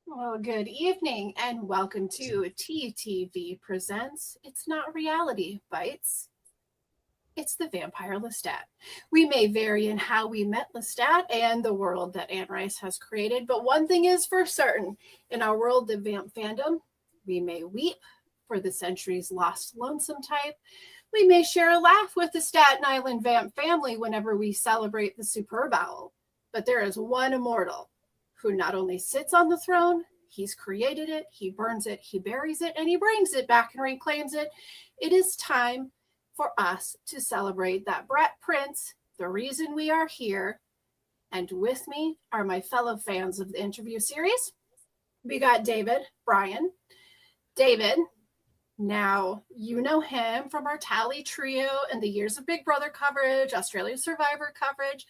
Well, good evening and welcome to TTV Presents It's Not Reality Bites. It's the vampire Lestat. We may vary in how we met Lestat and the world that Anne Rice has created, but one thing is for certain. In our world of vamp fandom, we may weep for the centuries lost lonesome type. We may share a laugh with the Staten Island vamp family whenever we celebrate the superb owl. But there is one immortal who not only sits on the throne, he's created it, he burns it, he buries it, and he brings it back and reclaims it. It is time for us to celebrate that Brett Prince, the reason we are here. And with me are my fellow fans of the interview series. We got David, Brian. David, now you know him from our Tally Trio and the Years of Big Brother coverage, Australian Survivor coverage,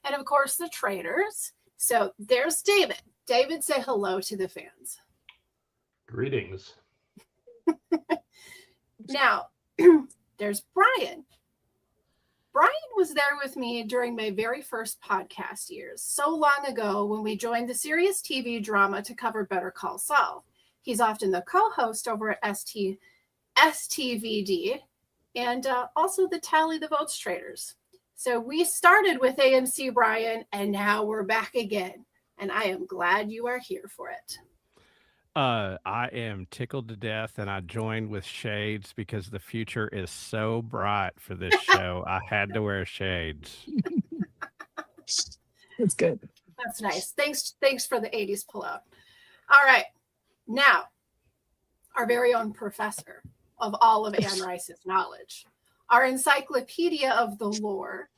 and of course the Traitors. So there's David. David, say hello to the fans. Greetings. Now, there's Brian. Brian was there with me during my very first podcast years, so long ago when we joined the serious TV drama to cover Better Call Saul. He's often the co-host over at STVD and also the Tally the Votes Traitors. So we started with AMC, Brian, and now we're back again. And I am glad you are here for it. I am tickled to death, and I joined with shades because the future is so bright for this show. I had to wear shades. That's good. That's nice. Thanks for the 80s pullout. All right. Now, our very own professor of all of Anne Rice's knowledge, our encyclopedia of the lore.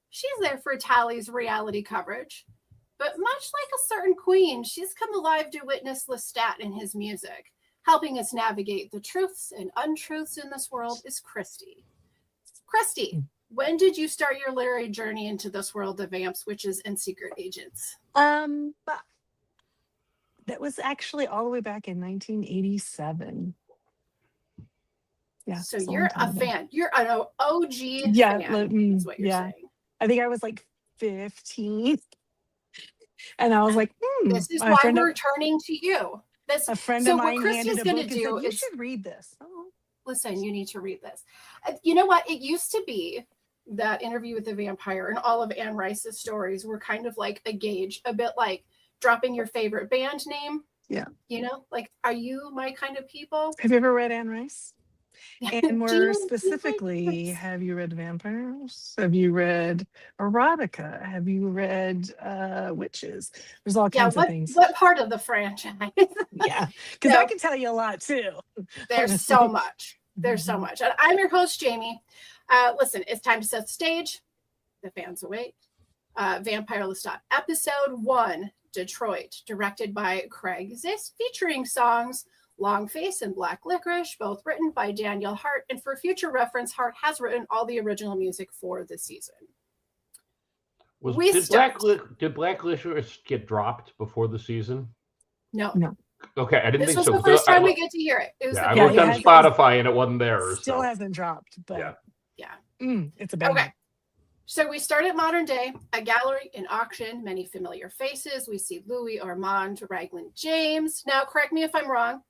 She's there for Tally's reality coverage. But much like a certain queen, she's come alive to witness Lestat in his music. Helping us navigate the truths and untruths in this world is Christy. Christy, when did you start your literary journey into this world of vamps, witches, and secret agents? But that was actually all the way back in 1987. Yeah. So you're a fan. You're an OG yeah, fan, is what you're saying. I think I was like 15. And I was like, this is why we're turning to you. A friend of mine handed a book and said, you should read this. Oh. Listen, you need to read this. You know what? It used to be that Interview with the Vampire and all of Anne Rice's stories were kind of like a gauge, a bit like dropping your favorite band name. Yeah. You know, like, are you my kind of people? Have you ever read Anne Rice? And more specifically, have you read vampires? Have you read erotica? Have you read witches? There's all kinds of things. What part of the franchise? Yeah, because I can tell you a lot too. There's so much. There's so much. I'm your host, Jamie. Listen, it's time to set the stage. The fans await. Vampire Lestat, episode 1, Detroit, directed by Craig Zist, featuring songs Long Face and Black Licorice, both written by Daniel Hart. And for future reference, Hart has written all the original music for the season. Did Black Licorice get dropped before the season? No. Okay, I didn't think so. This was the first time we get to hear it. I looked on Spotify and it wasn't there. Still hasn't dropped, but it's a bad Okay. So we start at modern day, a gallery, an auction, many familiar faces. We see Louis, Armand, Raglan, James. Now, correct me if I'm wrong.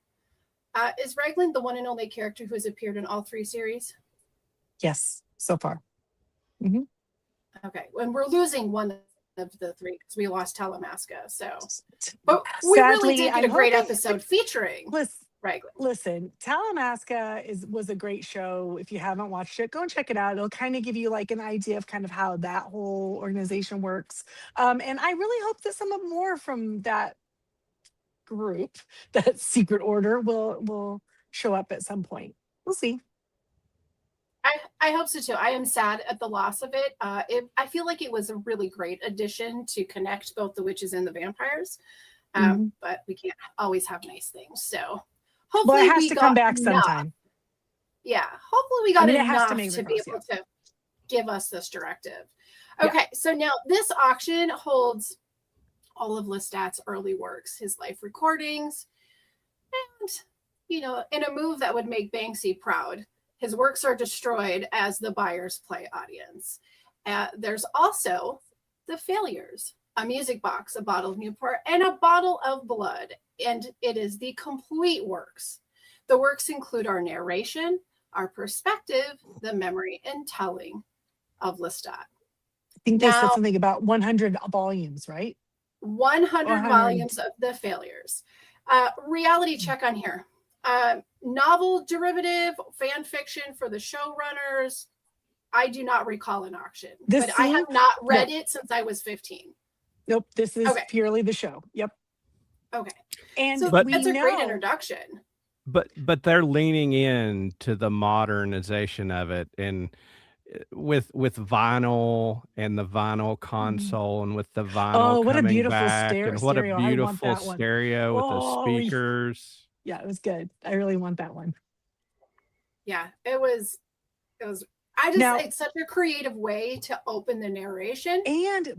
Is Raglan the one and only character who has appeared in all 3 series? Yes, so far. Mm-hmm. Okay, when we're losing one of the 3 because we lost Telemasca. So, but we really did get a great episode featuring Raglan. Listen, Talamasca was a great show. If you haven't watched it, go and check it out. It'll kind of give you like an idea of kind of how that whole organization works. And I really hope that some of more from that group, that secret order, will show up at some point. We'll see. I hope so too. I am sad at the loss of it. I feel like it was a really great addition to connect both the witches and the vampires. But we can't always have nice things. So hopefully it has to come back enough. sometime. Yeah, hopefully we got enough to be able to give us this directive. Okay, so now this auction holds all of Lestat's early works, his life recordings, and, you know, in a move that would make Banksy proud, his works are destroyed as the buyers play audience. There's also the failures, a music box, a bottle of Newport, and a bottle of blood. And it is the complete works. The works include our narration, our perspective, the memory and telling of Lestat. I think they said something about 100 volumes, right? 100 volumes of the failures. Reality check on here. Novel derivative, fan fiction for the showrunners. I do not recall an auction, but I have not read it since I was 15. Nope, this is purely the show. Yep. Okay. And so that's a great introduction. But they're leaning in to the modernization of it, and with vinyl and the vinyl console and with the vinyl what a coming beautiful back, and what a stereo. beautiful stereo with the speakers. Yeah, it was good. I really want that one. Yeah, it was it's such a creative way to open the narration.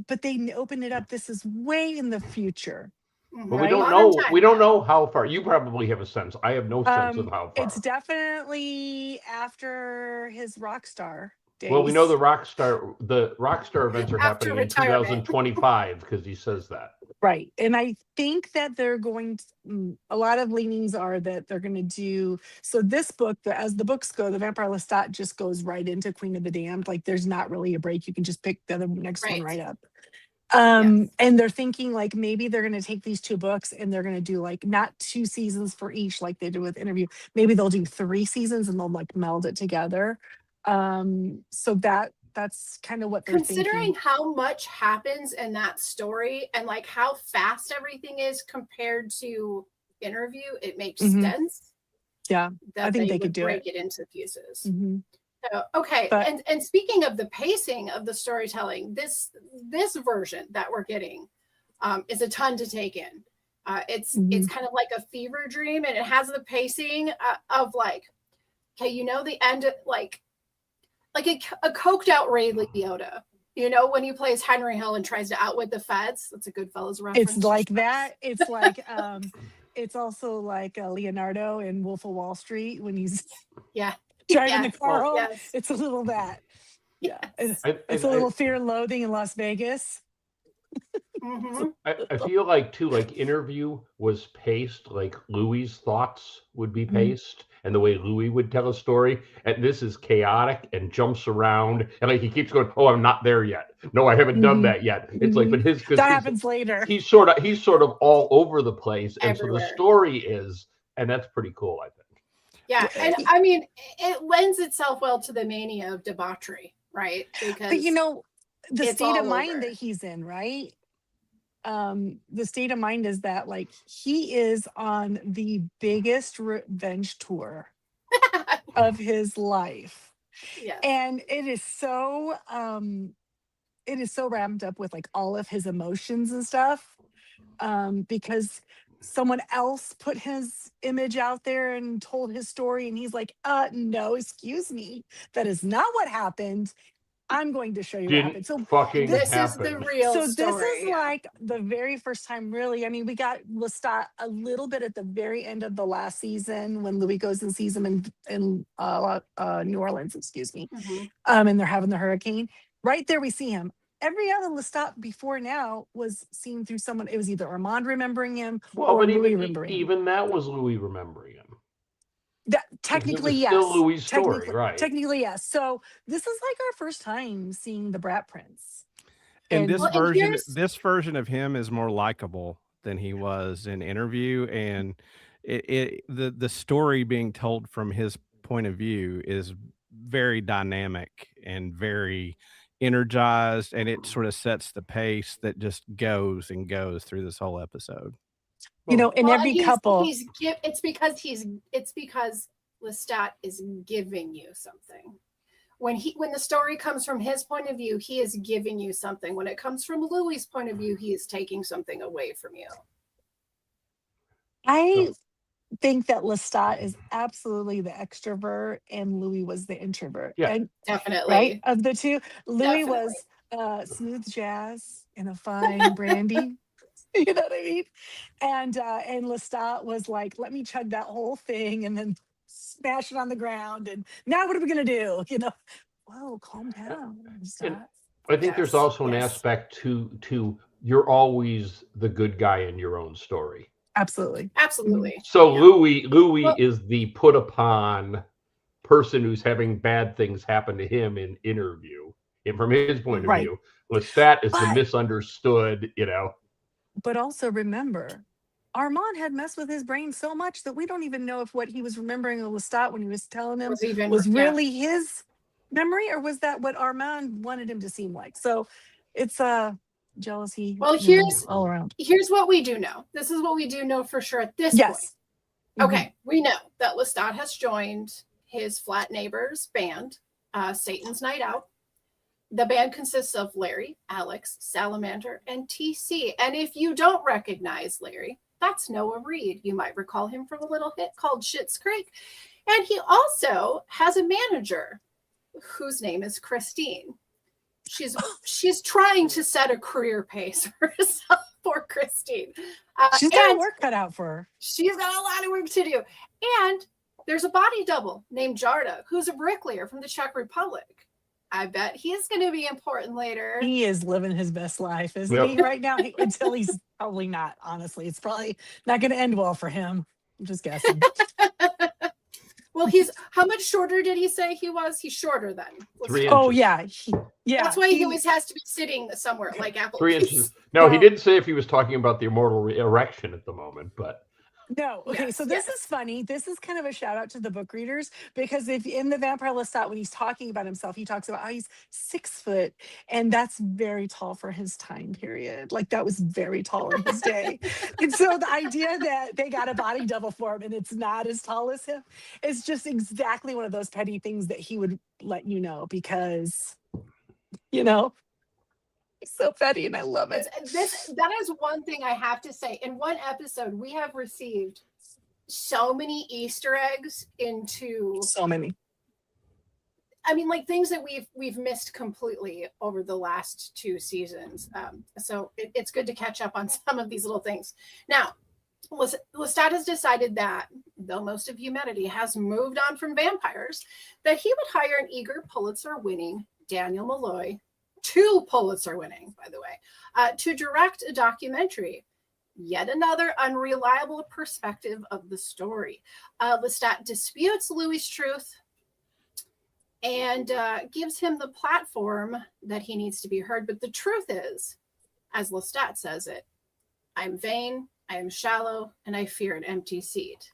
But they open it up. This is way in the future. But we don't know how far. You probably have a sense. I have no sense of how far. It's definitely after his rock star days. Well, we know the rock star events are happening in 2025 because he says that. Right. And I think that they're going to, a lot of leanings are that they're going to do, so this book, as the books go, the Vampire Lestat just goes right into Queen of the Damned. Like there's not really a break. You can just pick the next one right up. And they're thinking like maybe they're going to take these two books and they're going to do like not 2 seasons for each like they did with Interview. Maybe they'll do 3 seasons and they'll like meld it together. So that's kind of what they're considering thinking. How much happens in that story and like how fast everything is compared to Interview, it makes sense. Yeah, I think they could break it into pieces. So, but, and speaking of the pacing of the storytelling, this version that we're getting is a ton to take in. It's kind of like a fever dream, and it has the pacing of like, okay, you know, the end like a coked out Ray Liotta. You know, when he plays Henry Hill and tries to outwit the feds. That's a Goodfellas reference. It's like that. It's like it's also like Leonardo in Wolf of Wall Street when he's driving the car home. It's a little that. Yeah. It's a little Fear and Loathing in Las Vegas. I feel like too, like Interview was paced like Louis's thoughts would be paced, and the way Louis would tell a story. And this is chaotic and jumps around, and like he keeps going, "Oh, I'm not there yet. No, I haven't done that yet." It's like, but that happens later. He's sort of all over the place, and so the story is, and that's pretty cool, I think. Yeah, and I mean, it lends itself well to the mania of debauchery, right? But you know, the state of mind that he's in, right? The state of mind is that like he is on the biggest revenge tour of his life. Yeah. And it is so ramped up with like all of his emotions and stuff. Because someone else put his image out there and told his story, and he's like, no, excuse me, that is not what happened. I'm going to show you what happened. So this is the real story. So this is like the very first time, really. I mean, we got Lestat a little bit at the very end of the last season when Louis goes and sees him in New Orleans, excuse me. And they're having the hurricane. Right there, we see him. Every other Lestat before now was seen through someone. It was either Armand remembering him or Louis remembering him. Even that was Louis remembering him. That technically, yes. Still Louis' story, right? Technically, yes. So this is like our first time seeing the Brat Prince. And this version of him is more likable than he was in Interview, and the story being told from his point of view is very dynamic and very energized, and it sort of sets the pace that just goes and goes through this whole episode. You know, in every couple. It's because Lestat is giving you something. When the story comes from his point of view, he is giving you something. When it comes from Louis' point of view, he is taking something away from you. I think that Lestat is absolutely the extrovert and Louis was the introvert. Yeah, and, definitely. Right? Of the two, Louis was smooth jazz and a fine brandy. You know what I mean? And Lestat was like, let me chug that whole thing and then smash it on the ground. And now what are we gonna do? You know, whoa, calm down, Lestat. I think there's also an aspect to you're always the good guy in your own story. Absolutely. So Louis is the put upon person who's having bad things happen to him in interview, and from his point of view, Lestat is the misunderstood, you know. But also remember, Armand had messed with his brain so much that we don't even know if what he was remembering of Lestat when he was telling him was really his memory, or was that what Armand wanted him to seem like? So it's jealousy. Well, all around. Here's what we do know. This is what we do know for sure at this point. Okay, we know that Lestat has joined his flat neighbor's band, Satan's Night Out. The band consists of Larry, Alex, Salamander, and TC. And if you don't recognize Larry, that's Noah Reed. You might recall him from a little hit called Schitt's Creek. And he also has a manager whose name is Christine. She's trying to set a career pace for herself. Poor Christine. She's got work cut out for her. She's got a lot of work to do. And there's a body double named Jarda, who's a bricklayer from the Czech Republic. I bet he's going to be important later. He is living his best life, isn't he? Right now, until he's probably not. Honestly, it's probably not going to end well for him. I'm just guessing. Well, how much shorter did he say he was? He's shorter then. 3 inches. Oh yeah, That's why he always has to be sitting somewhere like Apple. 3 inches. No, he didn't say if he was talking about the immortal erection at the moment, but. No. Okay. So this is funny. This is kind of a shout out to the book readers, because if in the Vampire Lestat, when he's talking about himself, he talks about how he's 6 foot, and that's very tall for his time period. Like that was very tall in his day. And so the idea that they got a body double for him and it's not as tall as him is just exactly one of those petty things that he would let you know, because, you know, it's so petty and I love it. That is one thing I have to say. In one episode, we have received so many Easter eggs into so many. I mean, like things that we've missed completely over the last 2 seasons. So it's good to catch up on some of these little things. Now, Lestat has decided that, though most of humanity has moved on from vampires, that he would hire an eager Pulitzer-winning Daniel Malloy, 2 Pulitzer winning, by the way, to direct a documentary. Yet another unreliable perspective of the story. Lestat disputes Louis' truth and gives him the platform that he needs to be heard. But the truth is, as Lestat says it, I'm vain, I am shallow, and I fear an empty seat.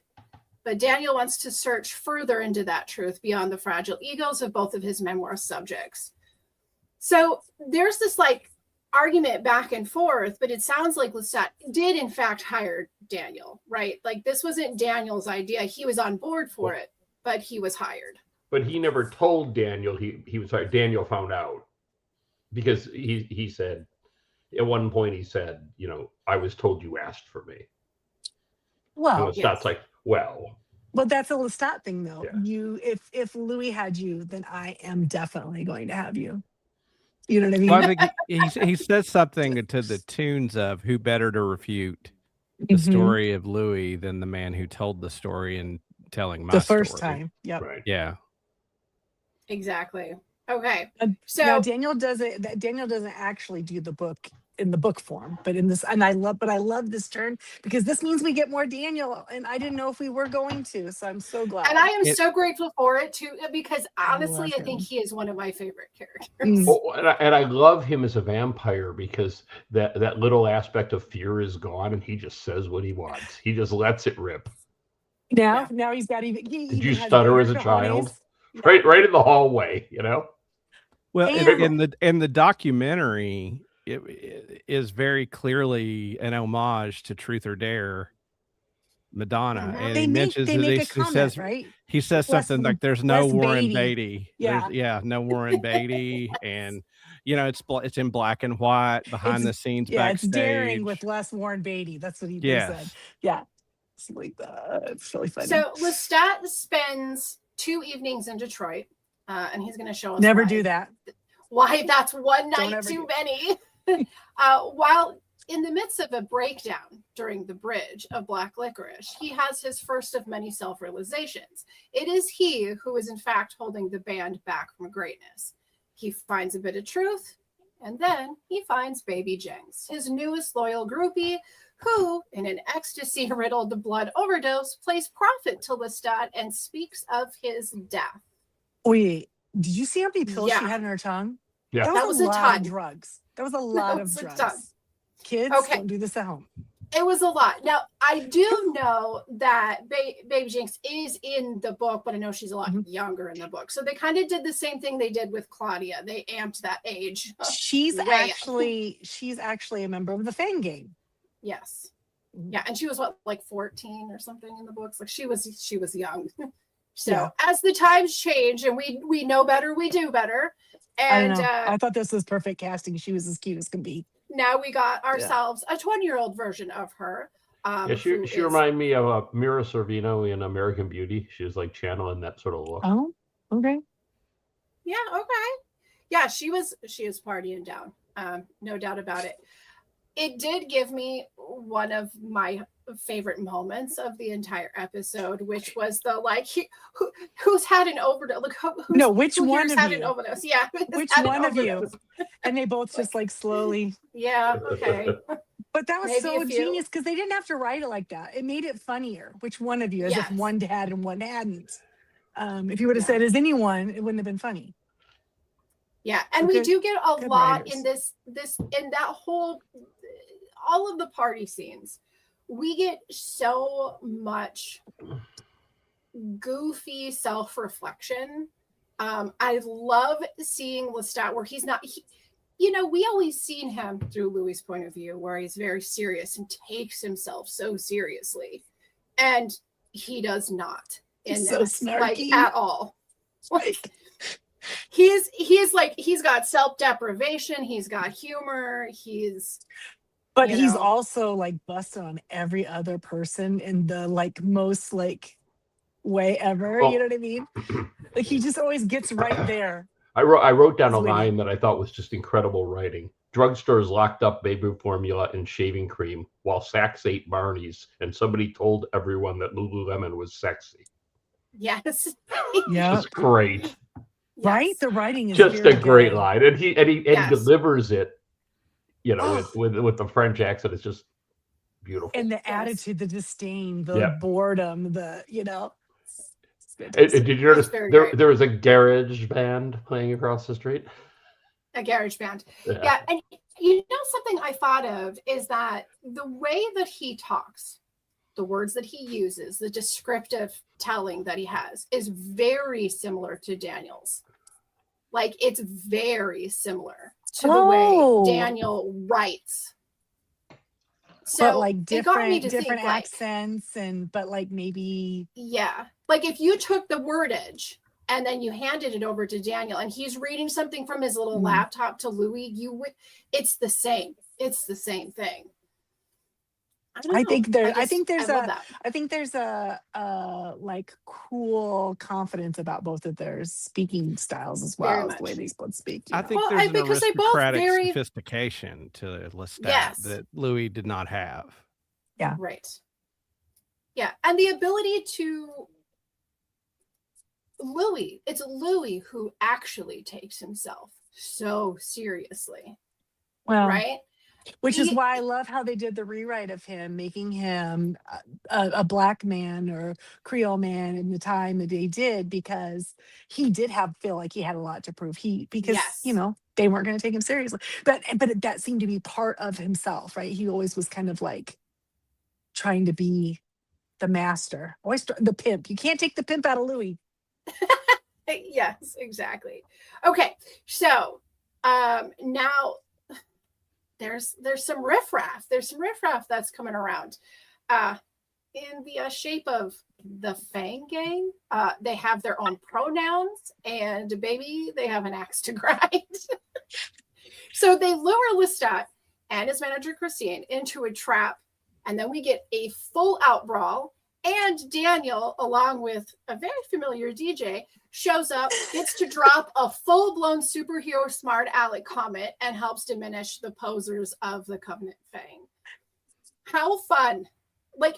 But Daniel wants to search further into that truth beyond the fragile egos of both of his memoir subjects. So there's this like argument back and forth, but it sounds like Lestat did in fact hire Daniel, right? Like this wasn't Daniel's idea. He was on board for it, but he was hired. But he never told Daniel he was hired. Daniel found out because he said at one point, he said, you know, I was told you asked for me. Well, Lestat's like, well, that's a Lestat thing though. Yeah. If Louis had you, then I am definitely going to have you. You know what I mean? Well, I think he says something to the tunes of who better to refute the story of Louis than the man who told the story and telling my story. The first time. Yep. Right. Yeah. Exactly. Okay. So now Daniel doesn't actually do the book in the book form, but in this, and I love this turn because this means we get more Daniel, and I didn't know if we were going to, so I'm so glad. And I am so grateful for it too, because honestly, I think he is one of my favorite characters. Oh, and I love him as a vampire because that little aspect of fear is gone, and he just says what he wants. He just lets it rip. Now he's got even. Did you stutter as a child? Yeah. Right in the hallway, you know. Well, in the documentary, it is very clearly an homage to Truth or Dare Madonna, and They he mentions make a he comment, says right? he says Less- something like, "There's no less Warren Beatty." Beatty." Yeah. No Warren Beatty, and it's in black and white behind the scenes Yeah, it's backstage. daring with less Warren Beatty. That's what they said. Yeah, it's like that. It's really funny. So Lestat spends 2 evenings in Detroit, and he's going to show us Never do that. Why that's one Don't night ever too do many. While in the midst of a breakdown during the bridge of Black Licorice, he has his first of many self-realizations. It is he who is in fact holding the band back from greatness. He finds a bit of truth, and then he finds Baby Jinx, his newest loyal groupie, who, in an ecstasy-riddled blood overdose, plays prophet to Lestat and speaks of his death. Wait, did you see how many pills Yeah. she had in her tongue? Yeah. That was a lot ton. of drugs. That was a lot of was a drugs. ton. Kids, Okay. don't do this at home. It was a lot. Now, I do know that Baby Jinx is in the book, but I know she's a lot younger in the book. So they kind of did the same thing they did with Claudia. They amped that age. She's way actually a member of the Fang Gang. Yes. Yeah, and she was what, like 14 or something in the books? Like she was young. So Yeah. as the times change and we know better, we do better. And I don't know. I thought this was perfect casting. She was as cute as can be. now we got ourselves a 20-year-old version of her. She reminded me of Mira Sorvino in American Beauty. She was like channeling that sort of look. Oh, okay. Yeah, okay. Yeah, she was partying down. No doubt about it. It did give me one of my favorite moments of the entire episode, which was the who's had an overdose? Like which one of had you? an overdose? Yeah, Which one of you? And they both just like slowly. Yeah. Okay. But that was Maybe so a few. genius because they didn't have to write it like that. It made it funnier. Which one of you? As if one had and one hadn't. If you would have said as anyone, it wouldn't have been funny. Yeah, and we do get a lot in this in that whole all of the party scenes. We get so much goofy self-reflection. I love seeing Lestat where he's not we always seen him through Louis' point of view where he's very serious and takes himself so seriously. And he does not in so this, snarky. like at all. Like he's got self-deprivation, he's got humor, but he's also like busted on every other person in the like most like way ever. You know what I mean? Like he just always gets right there. I wrote down a line that I thought was just incredible writing. Drugstores locked up baby formula and shaving cream while Saks ate Barney's, and somebody told everyone that Lululemon was sexy. Yes. Yeah. It's great. Right? The writing is just very a great good. line. And he delivers it, with the French accent. It's just beautiful. And the attitude, the disdain, the boredom, Did you notice there was a garage band playing across the street? A garage band. Yeah. And something I thought of is that the way that he talks, the words that he uses, the descriptive telling that he has is very similar to Daniel's. Like it's very similar to the way Daniel writes. So but like different think, accents but like maybe like if you took the wordage and then you handed it over to Daniel and he's reading something from his little laptop to Louis, it's the same thing. I think there's a like cool confidence about both of their speaking styles as well as the way these both speak. I think there's an aristocratic sophistication to Lestat that Louis did not have. Yeah. Right. Yeah. And the ability to it's Louis who actually takes himself so seriously. Well, right? Which is why I love how they did the rewrite of him, making him a black man or Creole man in the time that they did, because he did feel like he had a lot to prove. Because they weren't going to take him seriously. But that seemed to be part of himself, right? He always was kind of like trying to be the master, always the pimp. You can't take the pimp out of Louis. Yes, exactly. Okay, so now. There's some riffraff. There's some riffraff that's coming around. in the shape of the Fang Gang. They have their own pronouns, and baby, they have an axe to grind. So they lure Lestat and his manager Christine into a trap, and then we get a full-out brawl. And Daniel, along with a very familiar DJ, shows up, gets to drop a full-blown superhero smart aleck comment, and helps diminish the posers of the Covenant Fang. How fun! That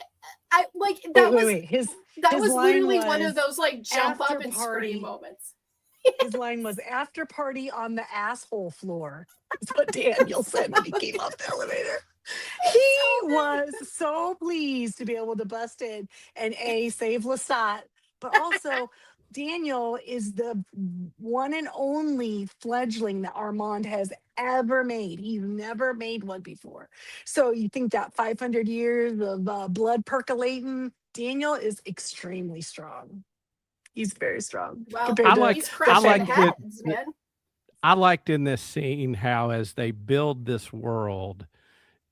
was literally one of those like jump up and scream moments. His line was "after party on the asshole floor." That's what Daniel said when he came off the elevator. He was so pleased to be able to bust in and save Lestat, but also Daniel is the one and only fledgling that Armand has ever made. He's never made one before. So you think that 500 years of blood percolating, Daniel is extremely strong. He's very strong. Well, I liked in this scene how as they build this world,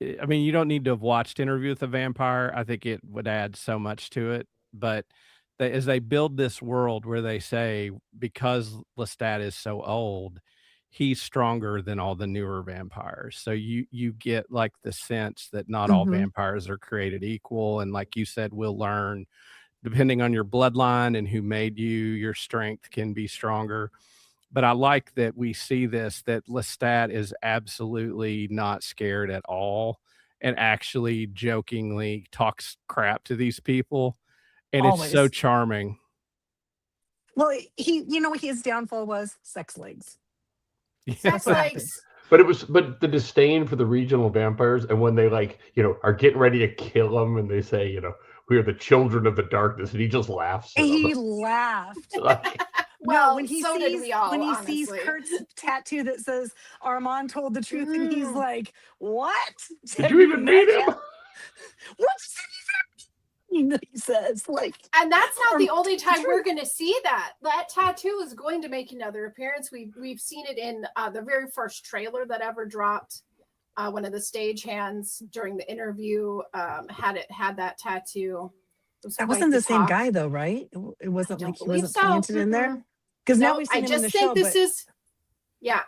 I mean, you don't need to have watched Interview with the Vampire. I think it would add so much to it. But as they build this world where they say, because Lestat is so old, he's stronger than all the newer vampires. So you get like the sense that not all vampires are created equal. And like you said, we'll learn, depending on your bloodline and who made you, your strength can be stronger. But I like that we see this, that Lestat is absolutely not scared at all and actually jokingly talks crap to these people. And Always. It's so charming. Well, his downfall was sex legs. Sex legs. But the disdain for the regional vampires, and when they are getting ready to kill him and they say, we are the children of the darkness, and he just laughs. He laughed. Well, when he sees Kurt's tattoo that says Armand told the truth, and he's like, "What? Did you even meet him? What's he says?" And that's not the only time we're going to see that. That tattoo is going to make another appearance. We've seen it in the very first trailer that ever dropped. One of the stagehands during the interview had that tattoo. That wasn't the same guy, though, right? It wasn't like he wasn't planted in there. Because now we've seen him in the show.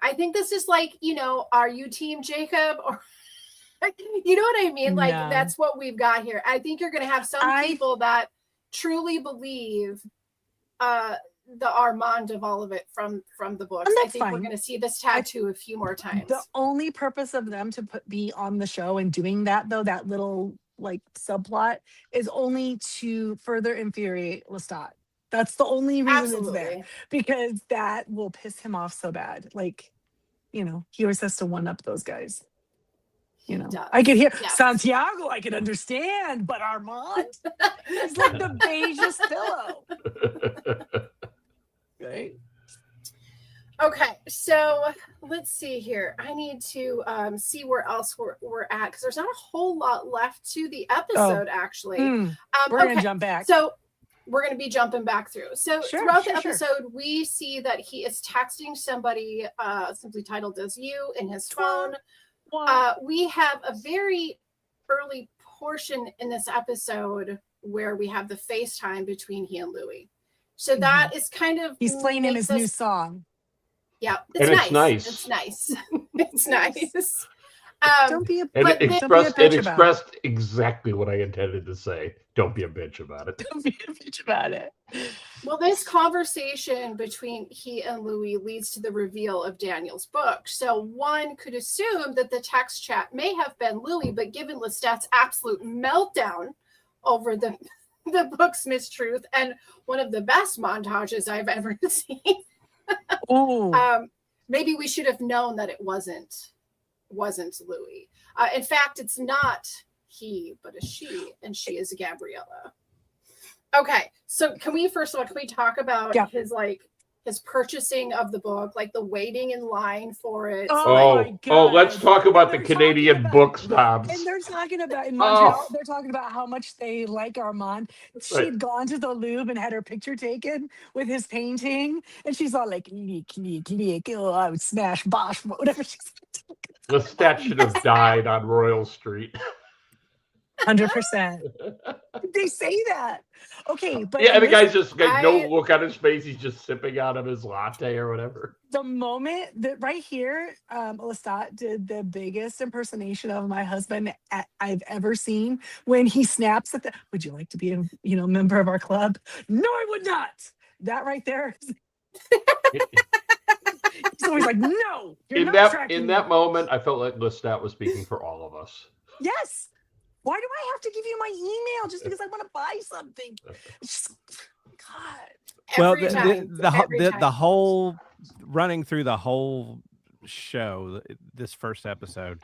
I think this is like, are you Team Jacob? Or you know what I mean? That's what we've got here. I think you're going to have some people that truly believe the Armand of all of it from the books. I think we're going to see this tattoo a few more times. The only purpose of them to be on the show and doing that, though, that little subplot, is only to further infuriate Lestat. That's the only reason it's there, because that will piss him off so bad. He always has to one up those guys. I could hear Santiago, I can understand, but Armand, he's like the beigest pillow. Right? Okay, so let's see here. I need to see where else we're at, because there's not a whole lot left to the episode, actually. We're going to jump back. So we're going to be jumping back through. So throughout the episode, we see that he is texting somebody simply titled as you in his phone. We have a very early portion in this episode where we have the FaceTime between he and Louis. So that is kind of... He's playing him his new song. Yeah, it's nice. It's nice. It's nice. Don't be a it expressed exactly what I intended to say. Don't be a bitch about it. Don't be a bitch about it. Well, this conversation between he and Louis leads to the reveal of Daniel's book. So one could assume that the text chat may have been Louis, but given Lestat's absolute meltdown over the book's mistruth and one of the best montages I've ever seen, maybe we should have known that it wasn't Louis. In fact, it's not he, but a she, and she is Gabriella. Okay, so can we talk about his purchasing of the book, the waiting in line for it? My God. Let's talk about the Canadian book snobs. And they're talking about in Montreal. They're talking about how much they like Armand. She'd gone to the Louvre and had her picture taken with his painting, and she's all like, I would smash Bosch, whatever she's. Lestat should have died on Royal Street. 100%. They say that. Okay, but yeah, and the guy's just like no look on his face. He's just sipping out of his latte or whatever. The moment that right here, Lestat did the biggest impersonation of my husband I've ever seen when he snaps at the, would you like to be a member of our club? No, I would not. That right there. He's always like, no, you're not in that moment, I felt like Lestat was speaking for all of us. Yes. Why do I have to give you my email just because I want to buy something? It's just, God. Well, the whole running through the whole show, this first episode,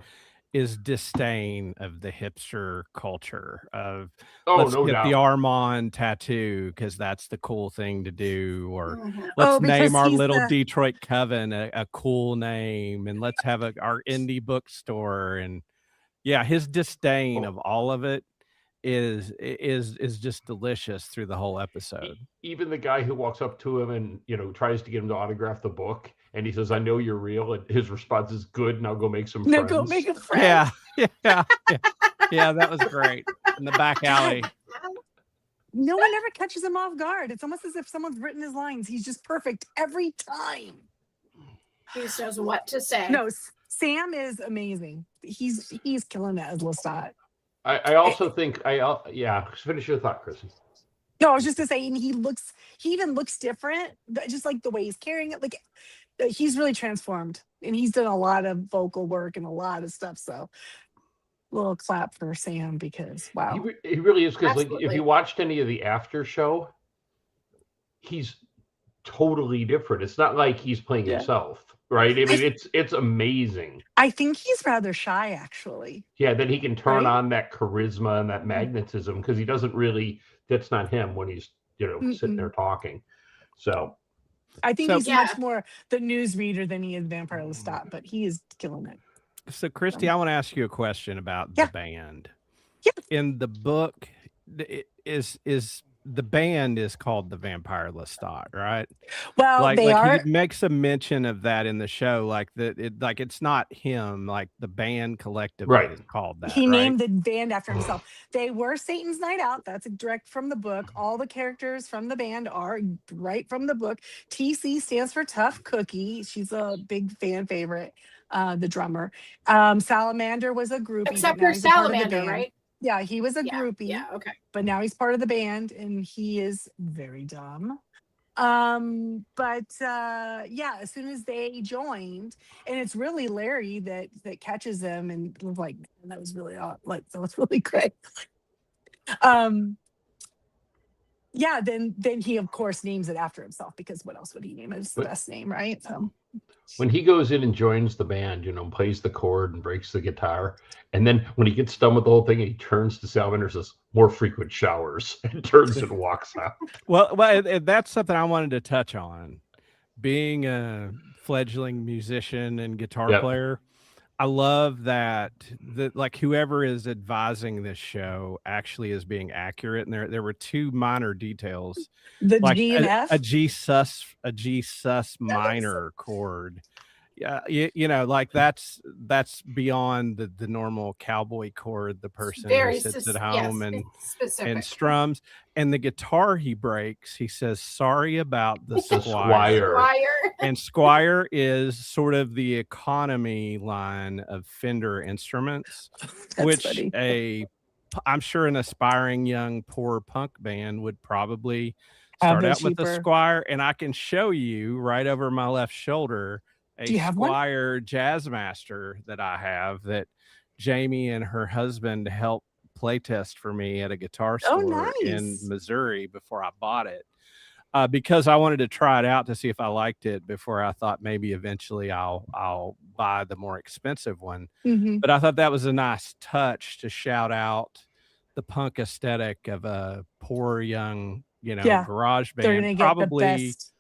is disdain of the hipster culture of let's get the Armand tattoo because that's the cool thing to do, or let's name our little Detroit Coven a cool name, and let's have our indie bookstore. And yeah, his disdain of all of it is just delicious through the whole episode. Even the guy who walks up to him and tries to get him to autograph the book, and he says, "I know you're real," and his response is, "Good, now go make some friends." No, go make a friend. Yeah, that was great in the back alley. No one ever catches him off guard. It's almost as if someone's written his lines. He's just perfect every time. He just knows what to say. No, Sam is amazing. He's killing it as Lestat. I also think finish your thought, Kristen. No, I was just to say, and he even looks different, just like the way he's carrying it. Like he's really transformed, and he's done a lot of vocal work and a lot of stuff. So, little clap for Sam because wow, he really is. Because like if you watched any of the after show, he's totally different. It's not like he's playing himself. Right. I mean, it's amazing. I think he's rather shy, actually. Yeah. Then he can turn on that charisma and that magnetism because he doesn't really. That's not him when he's sitting there talking. So I think he's much more the newsreader than he is Vampire Lestat, but he is killing it. So, Christy, I want to ask you a question about the band. Yeah. In the book, is the band is called the Vampire Lestat, right? Well, he makes a mention of that in the show, like it's not him, like the band collectively is called that. He named the band after himself. They were Satan's Night Out. That's direct from the book. All the characters from the band are right from the book. TC stands for Tough Cookie. She's a big fan favorite, the drummer. Salamander was a groupie. Except for Salamander, right? Yeah, he was a groupie. Yeah, okay. But now he's part of the band, and he is very dumb. But as soon as they joined, and it's really Larry that catches them and was like, that was really that was really great. Then he of course names it after himself because what else would he name it? It's the best name, right? So when he goes in and joins the band, plays the chord and breaks the guitar, and then when he gets done with the whole thing, he turns to Salamander and says, "More frequent showers," and turns and walks out. Well, that's something I wanted to touch on. Being a fledgling musician and guitar player, I love that whoever is advising this show actually is being accurate. And there were two minor details. The G and F? A G sus minor chord. Yeah, that's beyond the normal cowboy chord the person who sits at home and strums. And the guitar he breaks, he says, "Sorry about the Squire." And Squire is sort of the economy line of Fender instruments, which I'm sure an aspiring young poor punk band would probably start out with the Squire. And I can show you right over my left shoulder a Squire Jazzmaster that I have that Jamie and her husband helped playtest for me at a guitar store in Missouri before I bought it. Because I wanted to try it out to see if I liked it before I thought maybe eventually I'll buy the more expensive one. Mm-hmm. But I thought that was a nice touch to shout out the punk aesthetic of a poor young, garage band. They're gonna probably get the best.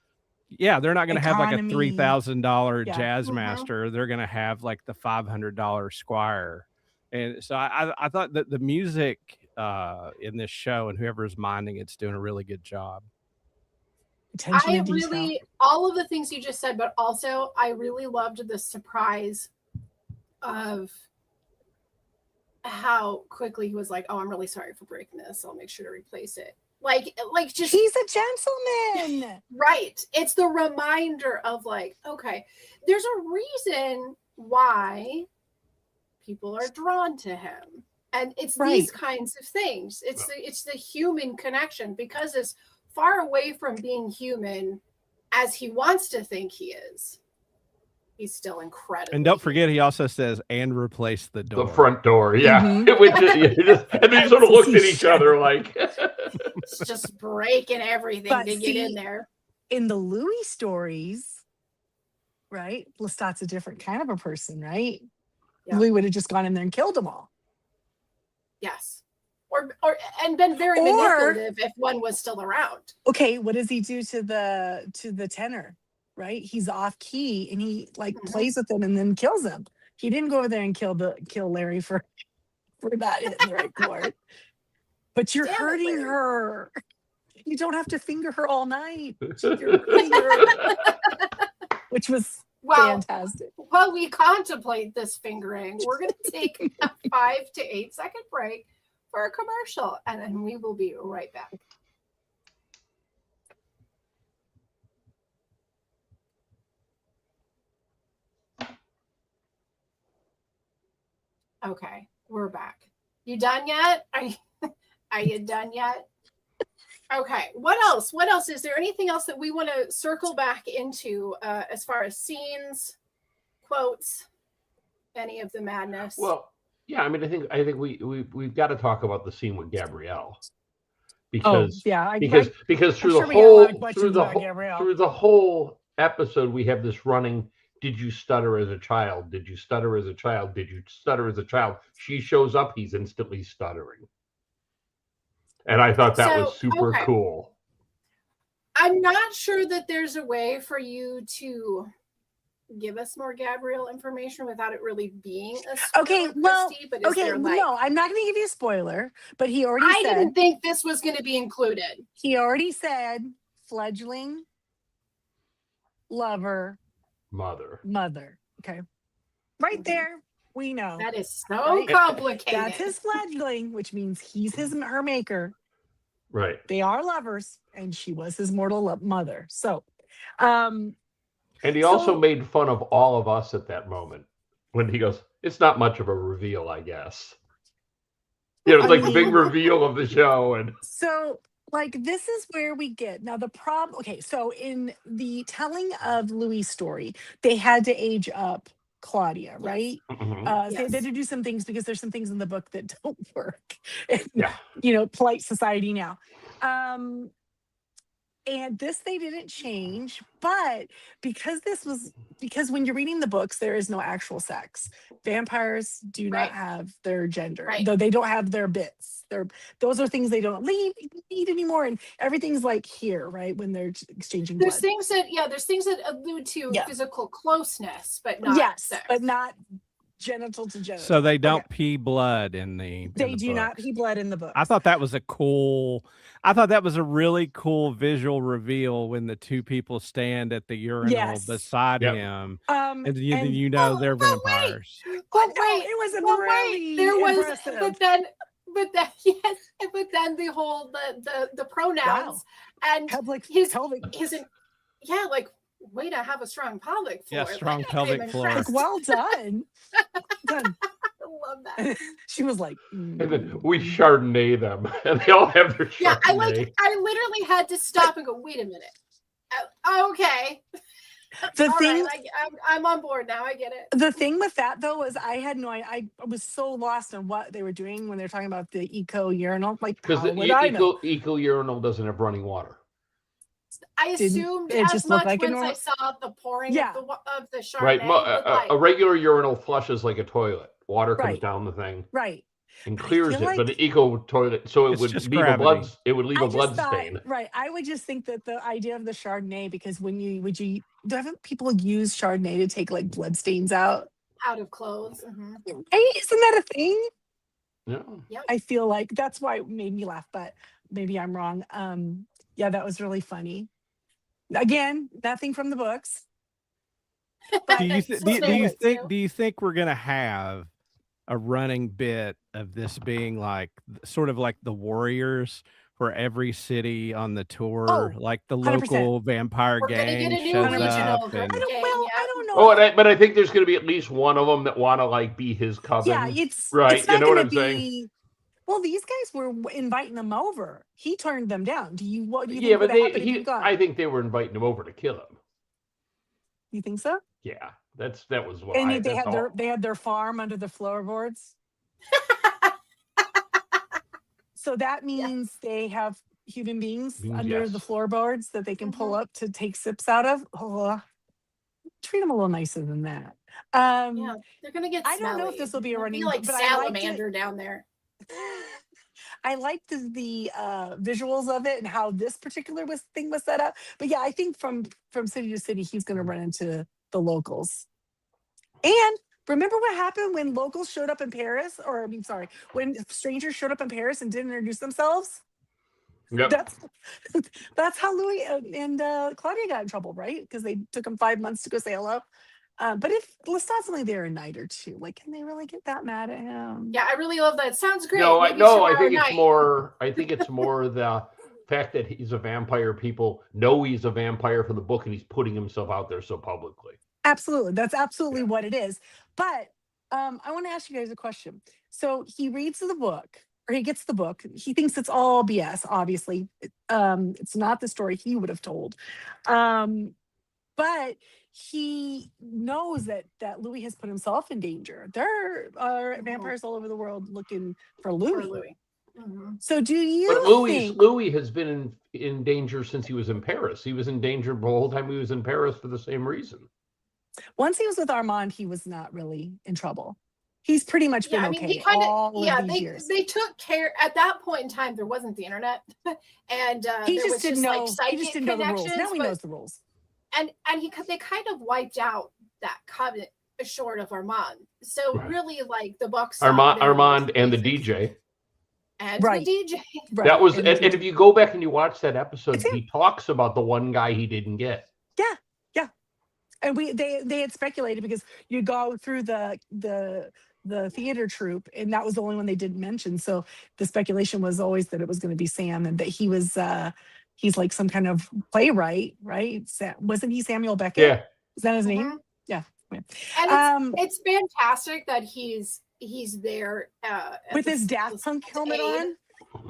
Yeah, they're not going to have like a $3,000 Jazzmaster. Mm-hmm. They're going to have like the $500 Squire. And so I thought that the music in this show and whoever's minding it's doing a really good job. All of the things you just said, but also I really loved the surprise of how quickly he was like, "Oh, I'm really sorry for breaking this. I'll make sure to replace it." Like just he's a gentleman. Right. It's the reminder of like, okay, there's a reason why people are drawn to him. And it's these kinds of things. It's the human connection, because as far away from being human as he wants to think he is, he's still incredible. And don't forget, he also says, and replace the door. The front door, yeah. And they sort of looked at each other like... It's just breaking everything to get in there. In the Louis stories, right? Lestat's a different kind of a person, right? Yeah. Louis would have just gone in there and killed them all. Yes. And been very manipulative if one was still around. Okay, what does he do to the tenor? Right? He's off key and he plays with him and then kills him. He didn't go over there and kill Larry for that in the right chord. But you're hurting her. You don't have to finger her all night. You're hurting her. Which was fantastic. While we contemplate this fingering, we're going to take a 5 to 8 second break for a commercial, and then we will be right back. Okay, we're back. You done yet? Are you done yet? Okay, what else? What else? Is there anything else that we want to circle back into as far as scenes, quotes, any of the madness? Well, yeah, I mean, I think we've got to talk about the scene with Gabrielle. Because because through the whole episode we have this running, did you stutter as a child? Did you stutter as a child? Did you stutter as a child? She shows up, he's instantly stuttering. And I thought that was super cool. I'm not sure that there's a way for you to give us more Gabrielle information without it really being a spoiler. No, I'm not going to give you a spoiler, but he already said... I didn't think this was going to be included. He already said fledgling, lover, mother. Okay. Right there. We know. That is so complicated. That's his fledgling, which means he's her maker. Right. They are lovers, and she was his mortal mother. So, and he also made fun of all of us at that moment when he goes, "It's not much of a reveal, I guess." It's like the big reveal of the show. And so, this is where we get now the problem. Okay, so in the telling of Louis' story, they had to age up Claudia, right? Mm-hmm. They had to do some things because there's some things in the book that don't work in, polite society now. And this they didn't change, but because when you're reading the books, there is no actual sex. Vampires do not have their gender, though they don't have their bits. Those are things they don't need anymore, and everything's like here, right? When they're exchanging blood. There's things that allude to physical closeness, but not sex. But not genital to genital. So they don't pee blood in the. They do not pee blood in the book. I thought that was a really cool visual reveal when the two people stand at the urinal beside him, and they're vampires. It was impressive. But then the whole the pronouns and way to have a strong pelvic floor. Yeah, strong pelvic floor. Well done. Done. I love that. She was like, And then we Chardonnay them, and they all have their Chardonnay. Yeah, I literally had to stop and go, wait a minute. Okay. I'm on board now. I get it. The thing with that though was I was so lost on what they were doing when they were talking about the eco urinal. Because the eco urinal doesn't have running water. I assumed as much once I saw the pouring of the Chardonnay. Right, a regular urinal flushes like a toilet. Water comes down the thing, and clears it. But the eco toilet, so it would leave a blood. It would leave a blood stain. Right. I would just think that the idea of the Chardonnay, because haven't people use Chardonnay to take blood stains out of clothes? Mm-hmm. Right? Isn't that a thing? Yeah. Yep. I feel like that's why it made me laugh, but maybe I'm wrong. Yeah, that was really funny. Again, nothing from the books. Do you think we're gonna have a running bit of this being like sort of like the Warriors for every city on the tour, Oh, like the 100%. local vampire We're gonna get gang a new shows regional up gang. and I don't know. Oh, but I think there's going to be at least one of them that want to like be his coven. Yeah, it's right. It's not You know what gonna I'm saying? be. Well, these guys were inviting them over. He turned them down. What do you Yeah, think but would have happened if he'd gone? I think they were inviting him over to kill him. You think so? Yeah, that was what And I. they That's had all. they had their farm under the floorboards. So that means they have human beings under the yes. floorboards that they can pull up to take sips out of. Oh, treat them a little nicer than that. Yeah, they're gonna get. I don't know if this will be a running, like but salamander down there. I liked the visuals of it and how this particular thing was set up. But yeah, I think from city to city, he's going to run into the locals. And remember what happened when locals showed up in Paris, or I mean, sorry, when strangers showed up in Paris and didn't introduce themselves? Yep. That's how Louis and Claudia got in trouble, right? Because they took them 5 months to go say hello. But if Lestat's only there a night or two, like, can they really get that mad at him? Yeah, I really love that. Sounds great. No, Maybe I think it's night. more. I think it's more the fact that he's a vampire. People know he's a vampire from the book, and he's putting himself out there so publicly. Absolutely, that's absolutely what it is. But I want to ask you guys a question. So he reads the book, or he gets the book. He thinks it's all BS. Obviously, it's not the story he would have told. But he knows that Louis has put himself in danger. There are vampires all over the world looking for Louis. So do you think Louis has been in danger since he was in Paris? He was in danger the whole time he was in Paris for the same reason. Once he was with Armand, he was not really in trouble. He's pretty much been okay he kinda, all of these years. They took care at that point in time. There wasn't the internet, and he there just didn't know. He just didn't know the rules. Now he knows the rules. And they kind of wiped out that covenant short of Armand. So really, like the bucks Armand and the DJ. And the DJ. Right. That was, and if you go back and you watch that episode, he talks about the one guy he didn't get. Yeah. And they had speculated because you go through the theater troupe, and that was the only one they didn't mention. So the speculation was always that it was going to be Sam, and that he was he's like some kind of playwright, right? Wasn't he Samuel Beckett? Yeah. Is that his name? Yeah. And it's fantastic that he's there with his Daft Punk helmet on.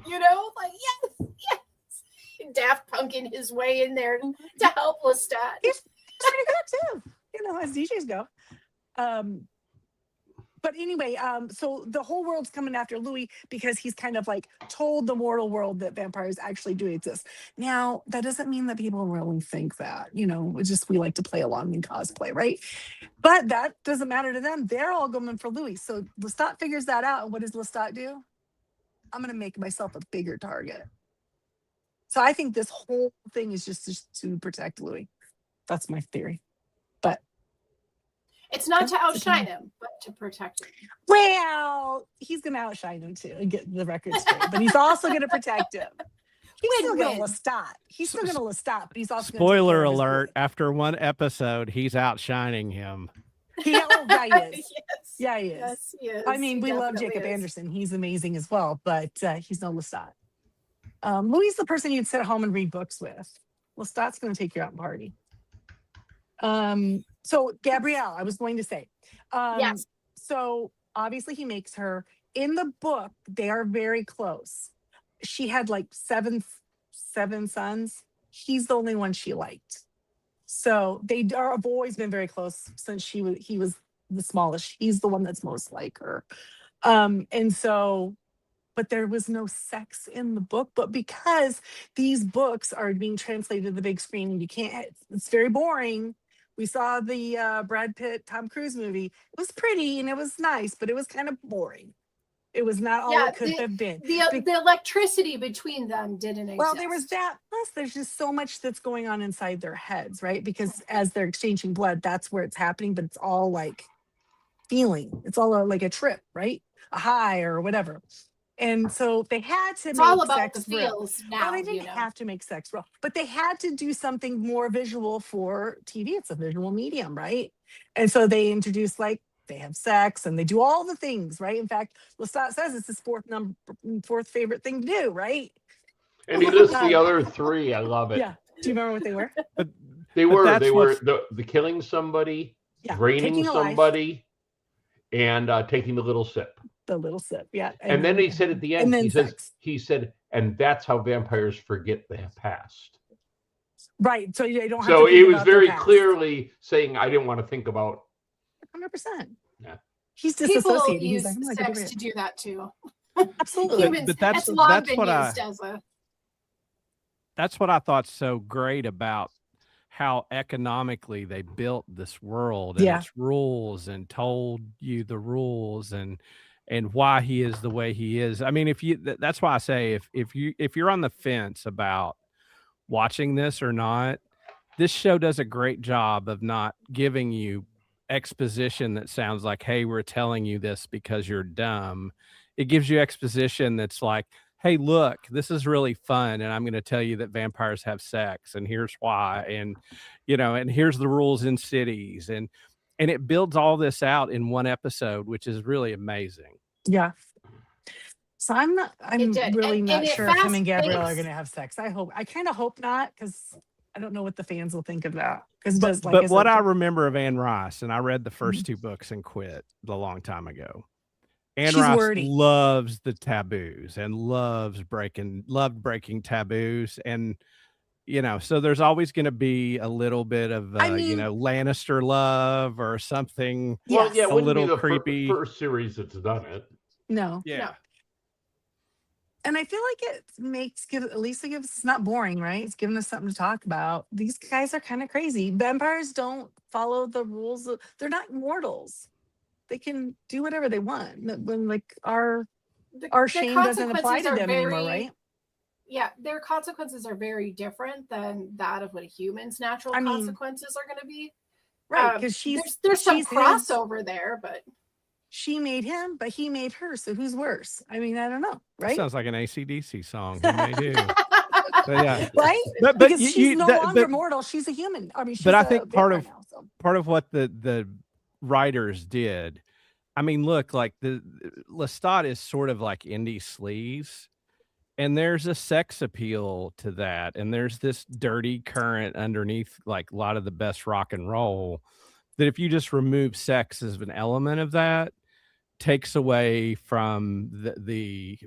You know, like yes, Daft Punking his way in there to help Lestat. He's pretty good too, you know, as DJs go. But anyway, so the whole world's coming after Louis because he's kind of like told the mortal world that vampires actually do exist. Now, that doesn't mean that people really think that, you know, it's just we like to play along in cosplay, right? But that doesn't matter to them. They're all going for Louis. So Lestat figures that out. And what does Lestat do? I'm going to make myself a bigger target. So I think this whole thing is just to protect Louis. That's my theory. But it's not to outshine him, but to protect him. Well, he's going to outshine him too and get the record straight. But he's also going to protect him. He's still going to Lestat. He's still going to Lestat, but he's also spoiler alert, after one episode, he's outshining him. He is. Yes. Yeah, he is. Yes, he is. I mean, we love Jacob Anderson. He's amazing as well, but he's no Lestat. Louis is the person you'd sit at home and read books with. Lestat's going to take you out and party. So Gabrielle, I was going to say, yes. So obviously he makes her. In the book, they are very close. She had like seven sons. He's the only one she liked. So they have always been very close since he was the smallest. He's the one that's most like her. And so, but there was no sex in the book. But because these books are being translated to the big screen, and you can't, it's very boring. We saw the Brad Pitt, Tom Cruise movie. It was pretty and it was nice, but it was kind of boring. It was not all it could have been. The electricity between them didn't exist. Well, there was that. Plus, there's just so much that's going on inside their heads, right? Because as they're exchanging blood, that's where it's happening. But it's all like feeling. It's all like a trip, right? A high or whatever. And so they had to make all about sex the feels real. now. Well, they didn't have to make sex real, but they had to do something more visual for TV. It's a visual medium, right? And so they introduced like they have sex, and they do all the things, right? In fact, Lestat says it's his fourth favorite thing to do, right? And he lists the other three. I love it. Yeah. Do you remember what they were? They were the killing somebody, draining somebody, and taking the little sip. The little sip, yeah. And then he said at the end, he said, and that's how vampires forget their past. Right. So they don't have so to think it was about very their past. clearly saying, I didn't want to think about 100%. Yeah. He's People disassociated. use He's like, sex to do that too. Absolutely. Humans, but that's long been what used as a. That's what I thought so great about how economically they built this world and its rules and told you the rules and why he is the way he is. I mean, that's why I say if you're on the fence about watching this or not, this show does a great job of not giving you exposition that sounds like, hey, we're telling you this because you're dumb. It gives you exposition that's like, hey, look, this is really fun, and I'm going to tell you that vampires have sex, and here's why, and and here's the rules in cities, and it builds all this out in one episode, which is really amazing. Yeah. So I'm really not sure if him and Gabrielle are going to have sex. I kind of hope not, because I don't know what the fans will think of that. But what I remember of Anne Rice, and I read the first two books and quit a long time ago. Anne Rice loves the taboos and loved breaking taboos. And, so there's always going to be a little bit of, Lannister love or something. Well, yeah, it a wouldn't little be the creepy. First series that's done it. No. Yeah. No. And I feel like at least it's not boring, right? It's giving us something to talk about. These guys are kind of crazy. Vampires don't follow the rules. They're not mortals. They can do whatever they want. When our shame doesn't apply to them anymore, right? Yeah, their consequences are very different than that of what a human's natural consequences are going to be. Right, because there's some crossover there, but she made him, but he made her. So who's worse? I mean, I don't know, right? That sounds like an AC/DC song. He made you. Yeah, right. But because she's no longer mortal; she's a human. I mean, she's I think part of what the writers did. I mean, look, like the Lestat is sort of like indie sleaze, and there's a sex appeal to that, and there's this dirty current underneath, like a lot of the best rock and roll. That if you just remove sex as an element of that, takes away from the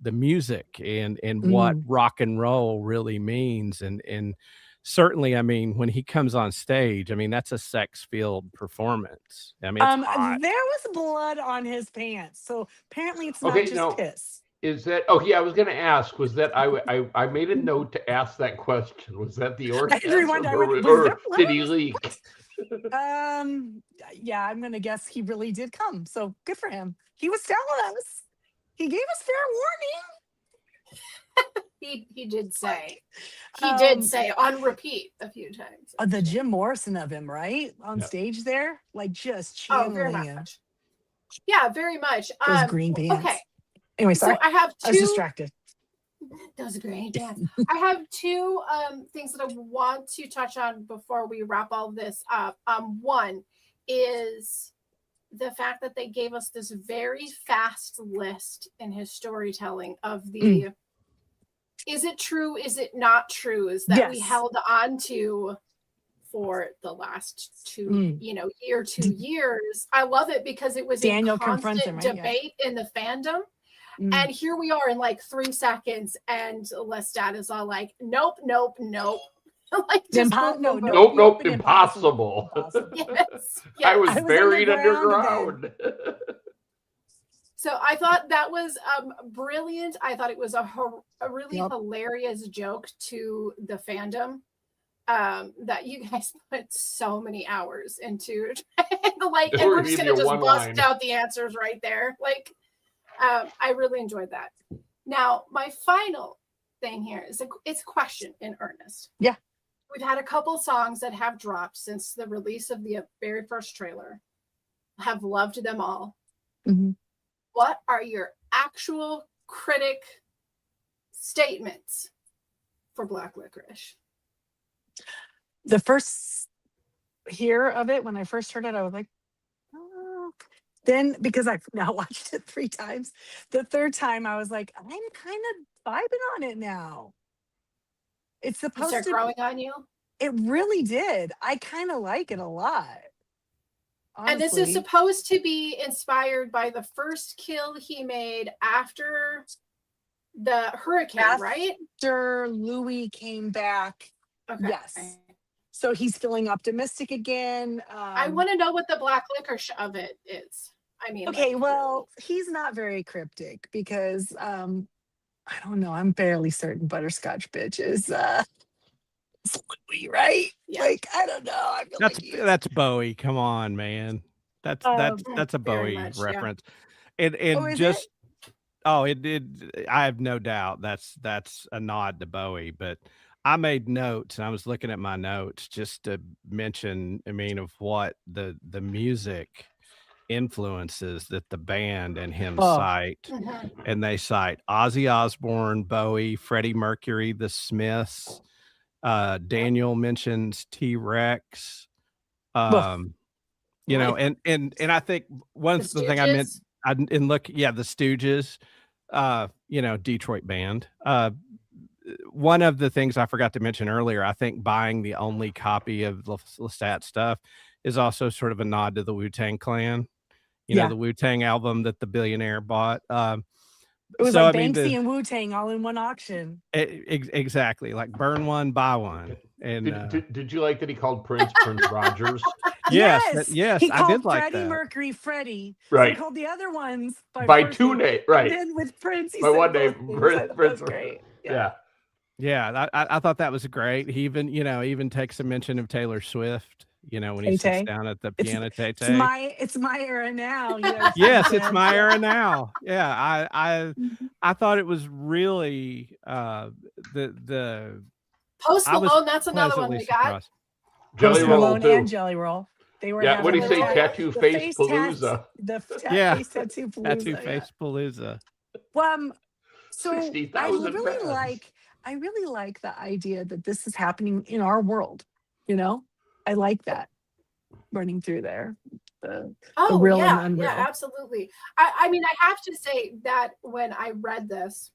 music and what rock and roll really means. And certainly, I mean, when he comes on stage, I mean, that's a sex-filled performance. I mean, it's hot. There was blood on his pants, so apparently it's not just piss. Is that? Oh, yeah. I was going to ask. Was that I made a note to ask that question. Was that the orgasm, or did he leak? Yeah, I'm gonna guess he really did come. So good for him. He was telling us. He gave us fair warning. He did say. He did say on repeat a few times. The Jim Morrison of him, right? On stage there, like just channeling him. Yeah, very much. Those green pants. Okay. Anyway, sorry. So I was distracted. That was a great dance. I have two things that I want to touch on before we wrap all of this up. One is the fact that they gave us this very fast list in his storytelling of the is it true, is it not true, is that we held on to for the last 2 years. I love it because it was Daniel a constant debate in the fandom. And here we are in like 3 seconds, and Lestat is all like, nope. Like, nope, impossible. Yes. I was buried underground. So I thought that was brilliant. I thought it was a really hilarious joke to the fandom that you guys put so many hours into. And we're just going to just bust out the answers right there. Like, I really enjoyed that. Now, my final thing here is it's a question in earnest. Yeah. We've had a couple songs that have dropped since the release of the very first trailer. Have loved them all. Mm-hmm. What are your actual critic statements for Black Licorice? The first hear of it, when I first heard it, I was like, then because I've now watched it 3 times, the third time I was like, I'm kind of vibing on it now. It's You supposed start to. growing on you. It really did. I kind of like it a lot. Honestly. And this is supposed to be inspired by the first kill he made after the hurricane, right? After Louis came back. Okay. Yes. So he's feeling optimistic again. I want to know what the black licorice of it is. I mean, okay, like, well, he's not very cryptic because I don't know. I'm fairly certain Butterscotch Bitch is Louis, right? Yeah. Like, I don't know. I feel that's Bowie. Come on, man. That's a Bowie reference. Yeah. And just it did. I have no doubt that's a nod to Bowie, but I made notes and I was looking at my notes just to mention, I mean, of what the music influences that the band and him cite. And they cite Ozzy Osbourne, Bowie, Freddie Mercury, the Smiths. Daniel mentions T-Rex. You know, and I think one thing I meant, the Stooges, you know, Detroit band. One of the things I forgot to mention earlier, I think buying the only copy of Lestat stuff is also sort of a nod to the Wu-Tang Clan. You know, the Wu-Tang album that the billionaire bought. It was like Banksy and Wu-Tang all in one auction. Exactly, like burn one, buy one. And did you like that he called Prince Rogers? Yes, he I called did like Freddie that. Mercury Freddie. Right. So he called the other ones by 2 names, right? And then with Prince, he by said one name. Prince. That's great. Yeah, I thought that was great. He even, you know, even takes a mention of Taylor Swift. You know, when he sits down at the piano, it's my era now. Yes, it's my era now. Yeah, I thought it was really the Post Malone. That's another one we got. Jelly Roll and Jelly Roll. They were what do you say? Tattoo Face Palooza. Face Tattoo Palooza. Tattoo Face Palooza. So I really like the idea that this is happening in our world. You know, I like that running through there. The real and unreal. Yeah, absolutely. I mean, I have to say that when I read this,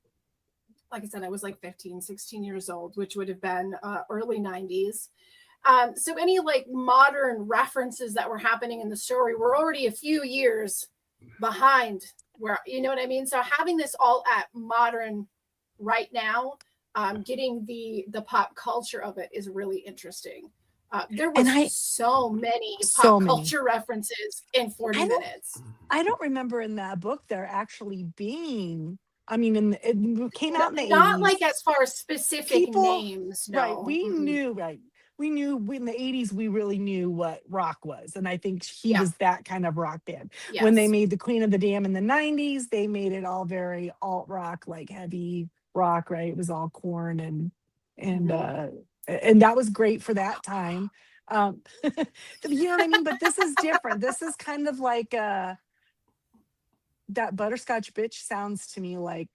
like I said, I was like 15, 16 years old, which would have been early 90s. So any like modern references that were happening in the story were already a few years behind where, you know what I mean? So having this all at modern right now, getting the pop culture of it is really interesting. There was so many pop culture references in 40 minutes. I don't remember in that book there actually being, I mean, it came out in the 80s. Not like as far as specific names. No. Right. We knew in the 80s, we really knew what rock was. And I think he was that kind of rock band. Yes. When they made the Queen of the Dam in the 90s, they made it all very alt rock, like heavy rock, right? It was all Korn and that was great for that time. You know what I mean? But this is different. This is kind of like that Butterscotch Bitch sounds to me like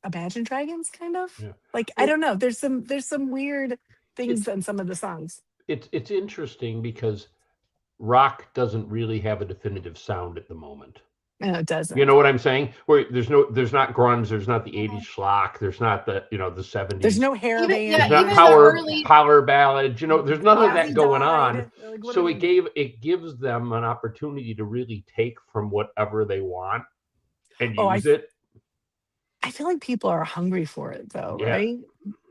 Imagine Dragons, kind of. Yeah. Like, I don't know. There's some weird things in some of the songs. It's interesting because rock doesn't really have a definitive sound at the moment. No, it doesn't. You know what I'm saying? Where there's not grunge, there's not the 80s schlock, there's not the the 70s. There's no hair band. There's not power ballads. You know, there's none of that going on. So it gives them an opportunity to really take from whatever they want and use it. I feel like people are hungry for it though, right?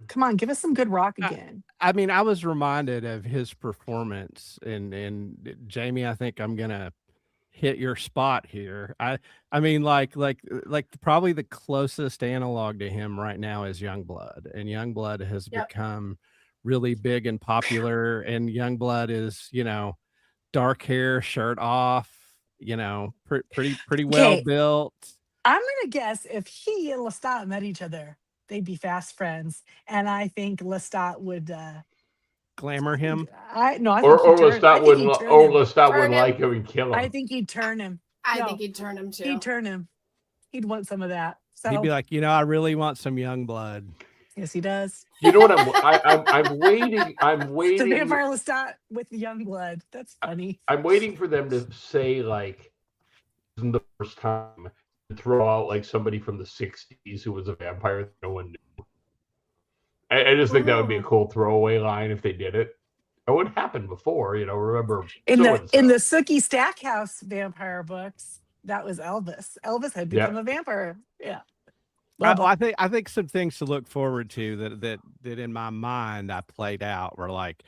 Come on, give us some good rock again. I mean, I was reminded of his performance and Jamie, I think I'm gonna hit your spot here. I mean, like probably the closest analog to him right now is Youngblood, and Youngblood has become really big and popular. And Youngblood is, you know, dark hair, shirt off, you know, pretty well built. I'm gonna guess if he and Lestat met each other, they'd be fast friends, and I think Lestat would glamour him. Lestat wouldn't like him and kill him. I think he'd turn him. I think he'd turn him too. He'd turn him. He'd want some of that. So he'd be like, you know, I really want some Youngblood. Yes, he does. You know what I'm waiting. I'm waiting. The Vampire Lestat with Youngblood. That's funny. I'm waiting for them to say like, "This isn't the first time," to throw out like somebody from the '60s who was a vampire that no one knew. I just think that would be a cool throwaway line if they did it. It would happen before, you know. Remember in the Sookie Stackhouse vampire books, that was Elvis. Elvis had become a vampire. Yeah. I think some things to look forward to that in my mind I played out were like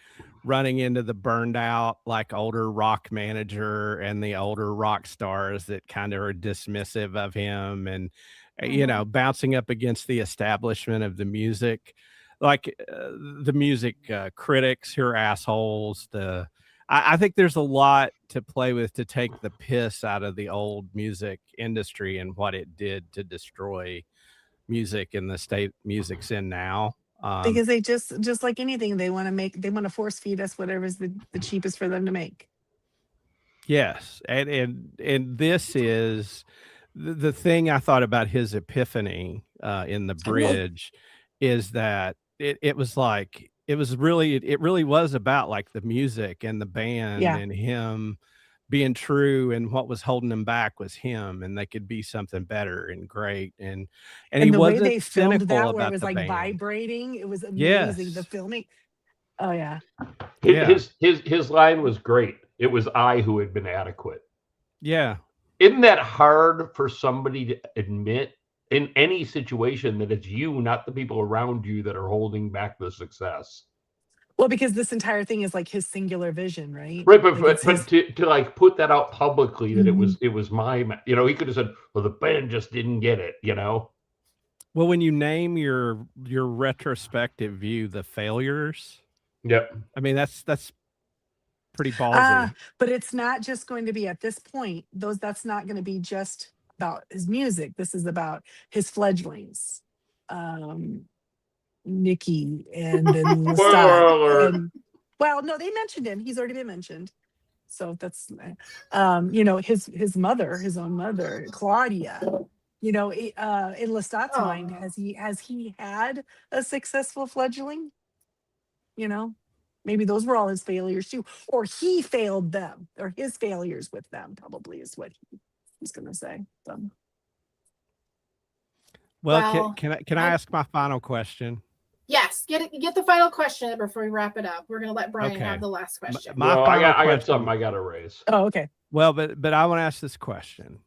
running into the burned out like older rock manager and the older rock stars that kind of are dismissive of him, and you know, bouncing up against the establishment of the music, like the music critics who are assholes. I think there's a lot to play with to take the piss out of the old music industry and what it did to destroy music in the state music's in now. Because they just like anything, they want to force feed us whatever's the cheapest for them to make. Yes. And this is the thing I thought about his epiphany in the bridge is that it was like, it really was about like the music and the band and him being true, and what was holding him back was him, and they could be something better and great. And he the way wasn't they filmed cynical that, where about it was the like band. vibrating, it was amazing. The filming. Oh yeah. His line was great. It was I who had been adequate. Yeah. Isn't that hard for somebody to admit in any situation, that it's you, not the people around you, that are holding back the success? Well, because this entire thing is like his singular vision, right? Right, but to like put that out publicly, that it was my, you know, he could have said, well, the band just didn't get it, you know. Well, when you name your retrospective view the failures, I mean that's pretty ballsy. But it's not just going to be at this point. That's not going to be just about his music. This is about his fledglings. Nikki and then Lestat. Well, no, they mentioned him. He's already been mentioned. So that's you know, his own mother, Claudia. You know, in Lestat's mind, has he had a successful fledgling? You know, maybe those were all his failures too, or he failed them, or his failures with them probably is what he's going to say. So. Well, can I ask my final question? Yes, get the final question before we wrap it up. We're going to let Brian have the last question. I got something I got to raise. Oh, okay. Well, but I want to ask this question.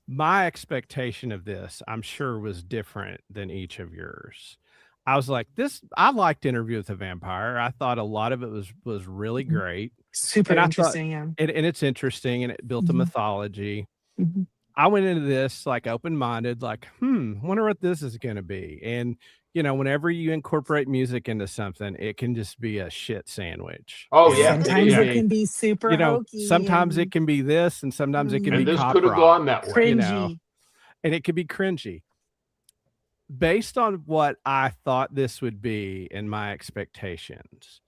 My expectation of this, I'm sure, was different than each of yours. I was like, I liked Interview with a Vampire. I thought a lot of it was really great. Super interesting. And it's interesting, and it built a mythology. I went into this like open-minded, like, wonder what this is going to be. And, you know, whenever you incorporate music into something, it can just be a shit sandwich. Oh, yeah. Sometimes it can be super hokey. Sometimes it can be this, and sometimes it can be this could have gone that way. Cringy. You know, and it could be cringy. Based on what I thought this would be and my expectations,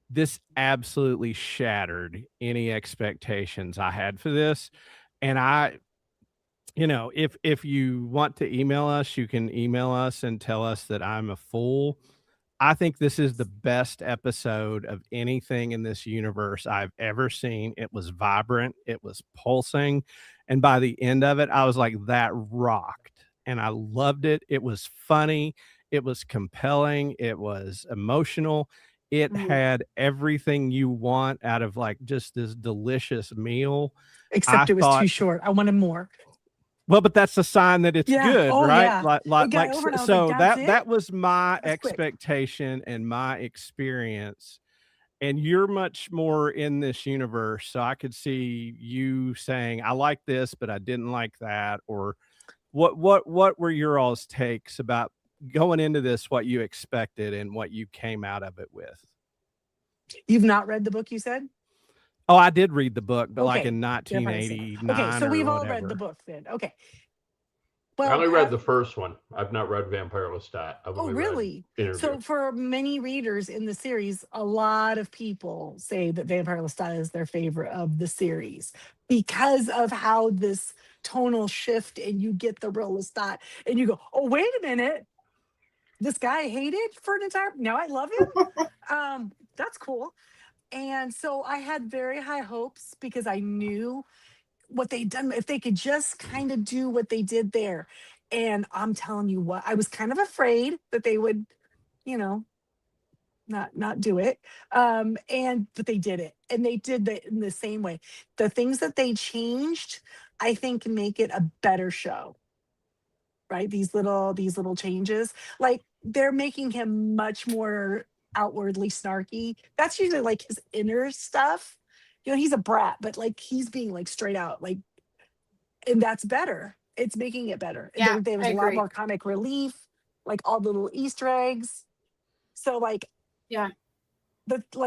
this absolutely shattered any expectations I had for this. And you know, if you want to email us, you can email us and tell us that I'm a fool. I think this is the best episode of anything in this universe I've ever seen. It was vibrant. It was pulsing. And by the end of it, I was like, that rocked. And I loved it. It was funny. It was compelling. It was emotional. It had everything you want out of like just this delicious meal. Except it was too short. I wanted more. Well, but that's a sign that it's good, right? Yeah. So that was my expectation and my experience. And you're much more in this universe, so I could see you saying, "I like this, but I didn't like that." Or what were your all's takes about going into this? What you expected and what you came out of it with? You've not read the book, you said? Oh, I did read the book, but like in 1989. Okay, so we've all read the book then. Okay. Well, I only read the first one. I've not read Vampire Lestat. Oh, really? So for many readers in the series, a lot of people say that Vampire Lestat is their favorite of the series because of how this tonal shift, and you get the real Lestat and you go, oh, wait a minute. this guy I hated for an entire, now I love him. That's cool. And so I had very high hopes because I knew what they'd done. If they could just kind of do what they did there. And I'm telling you what, I was kind of afraid that they would, you know, not do it. But they did it. And they did it in the same way. The things that they changed, I think make it a better show. Right? These little changes. Like they're making him much more outwardly snarky. That's usually like his inner stuff. You know, he's a brat, but like he's being like straight out, like, and that's better. It's making it better. Yeah, There was I a lot agree. more comic relief, like all the little Easter eggs. So like, Yeah.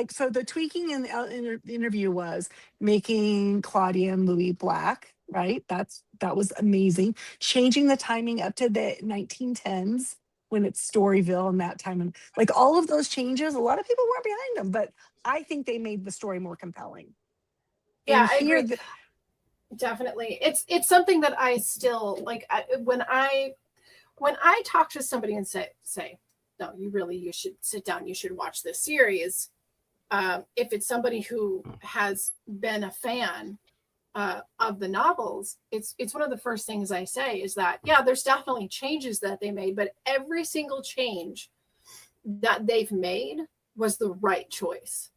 So the tweaking in the interview was making Claudia and Louis black, right? That was amazing. Changing the timing up to the 1910s when it's Storyville and that time, and like all of those changes, a lot of people weren't behind them, but I think they made the story more compelling. Yeah, And I here, agree. Definitely. It's something that I still like. When I talk to somebody and say, no, you should sit down. You should watch this series. If it's somebody who has been a fan of the novels, it's one of the first things I say is that, yeah, there's definitely changes that they made, but every single change that they've made was the right choice.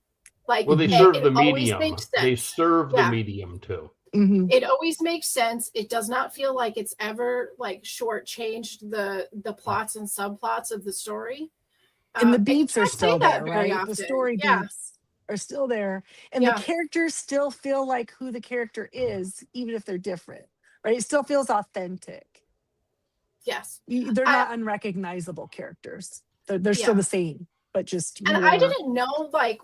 Like, well, they serve the always medium. makes sense. They serve the medium too. mm-hmm. It always makes sense. It does not feel like it's ever like shortchanged the plots and subplots of the story. And the beats are still there, right? Often. The story beats are still there. And the characters still feel like who the character is, even if they're different, right? It still feels authentic. Yes. They're not unrecognizable characters. They're still the same, but just and I didn't know, like,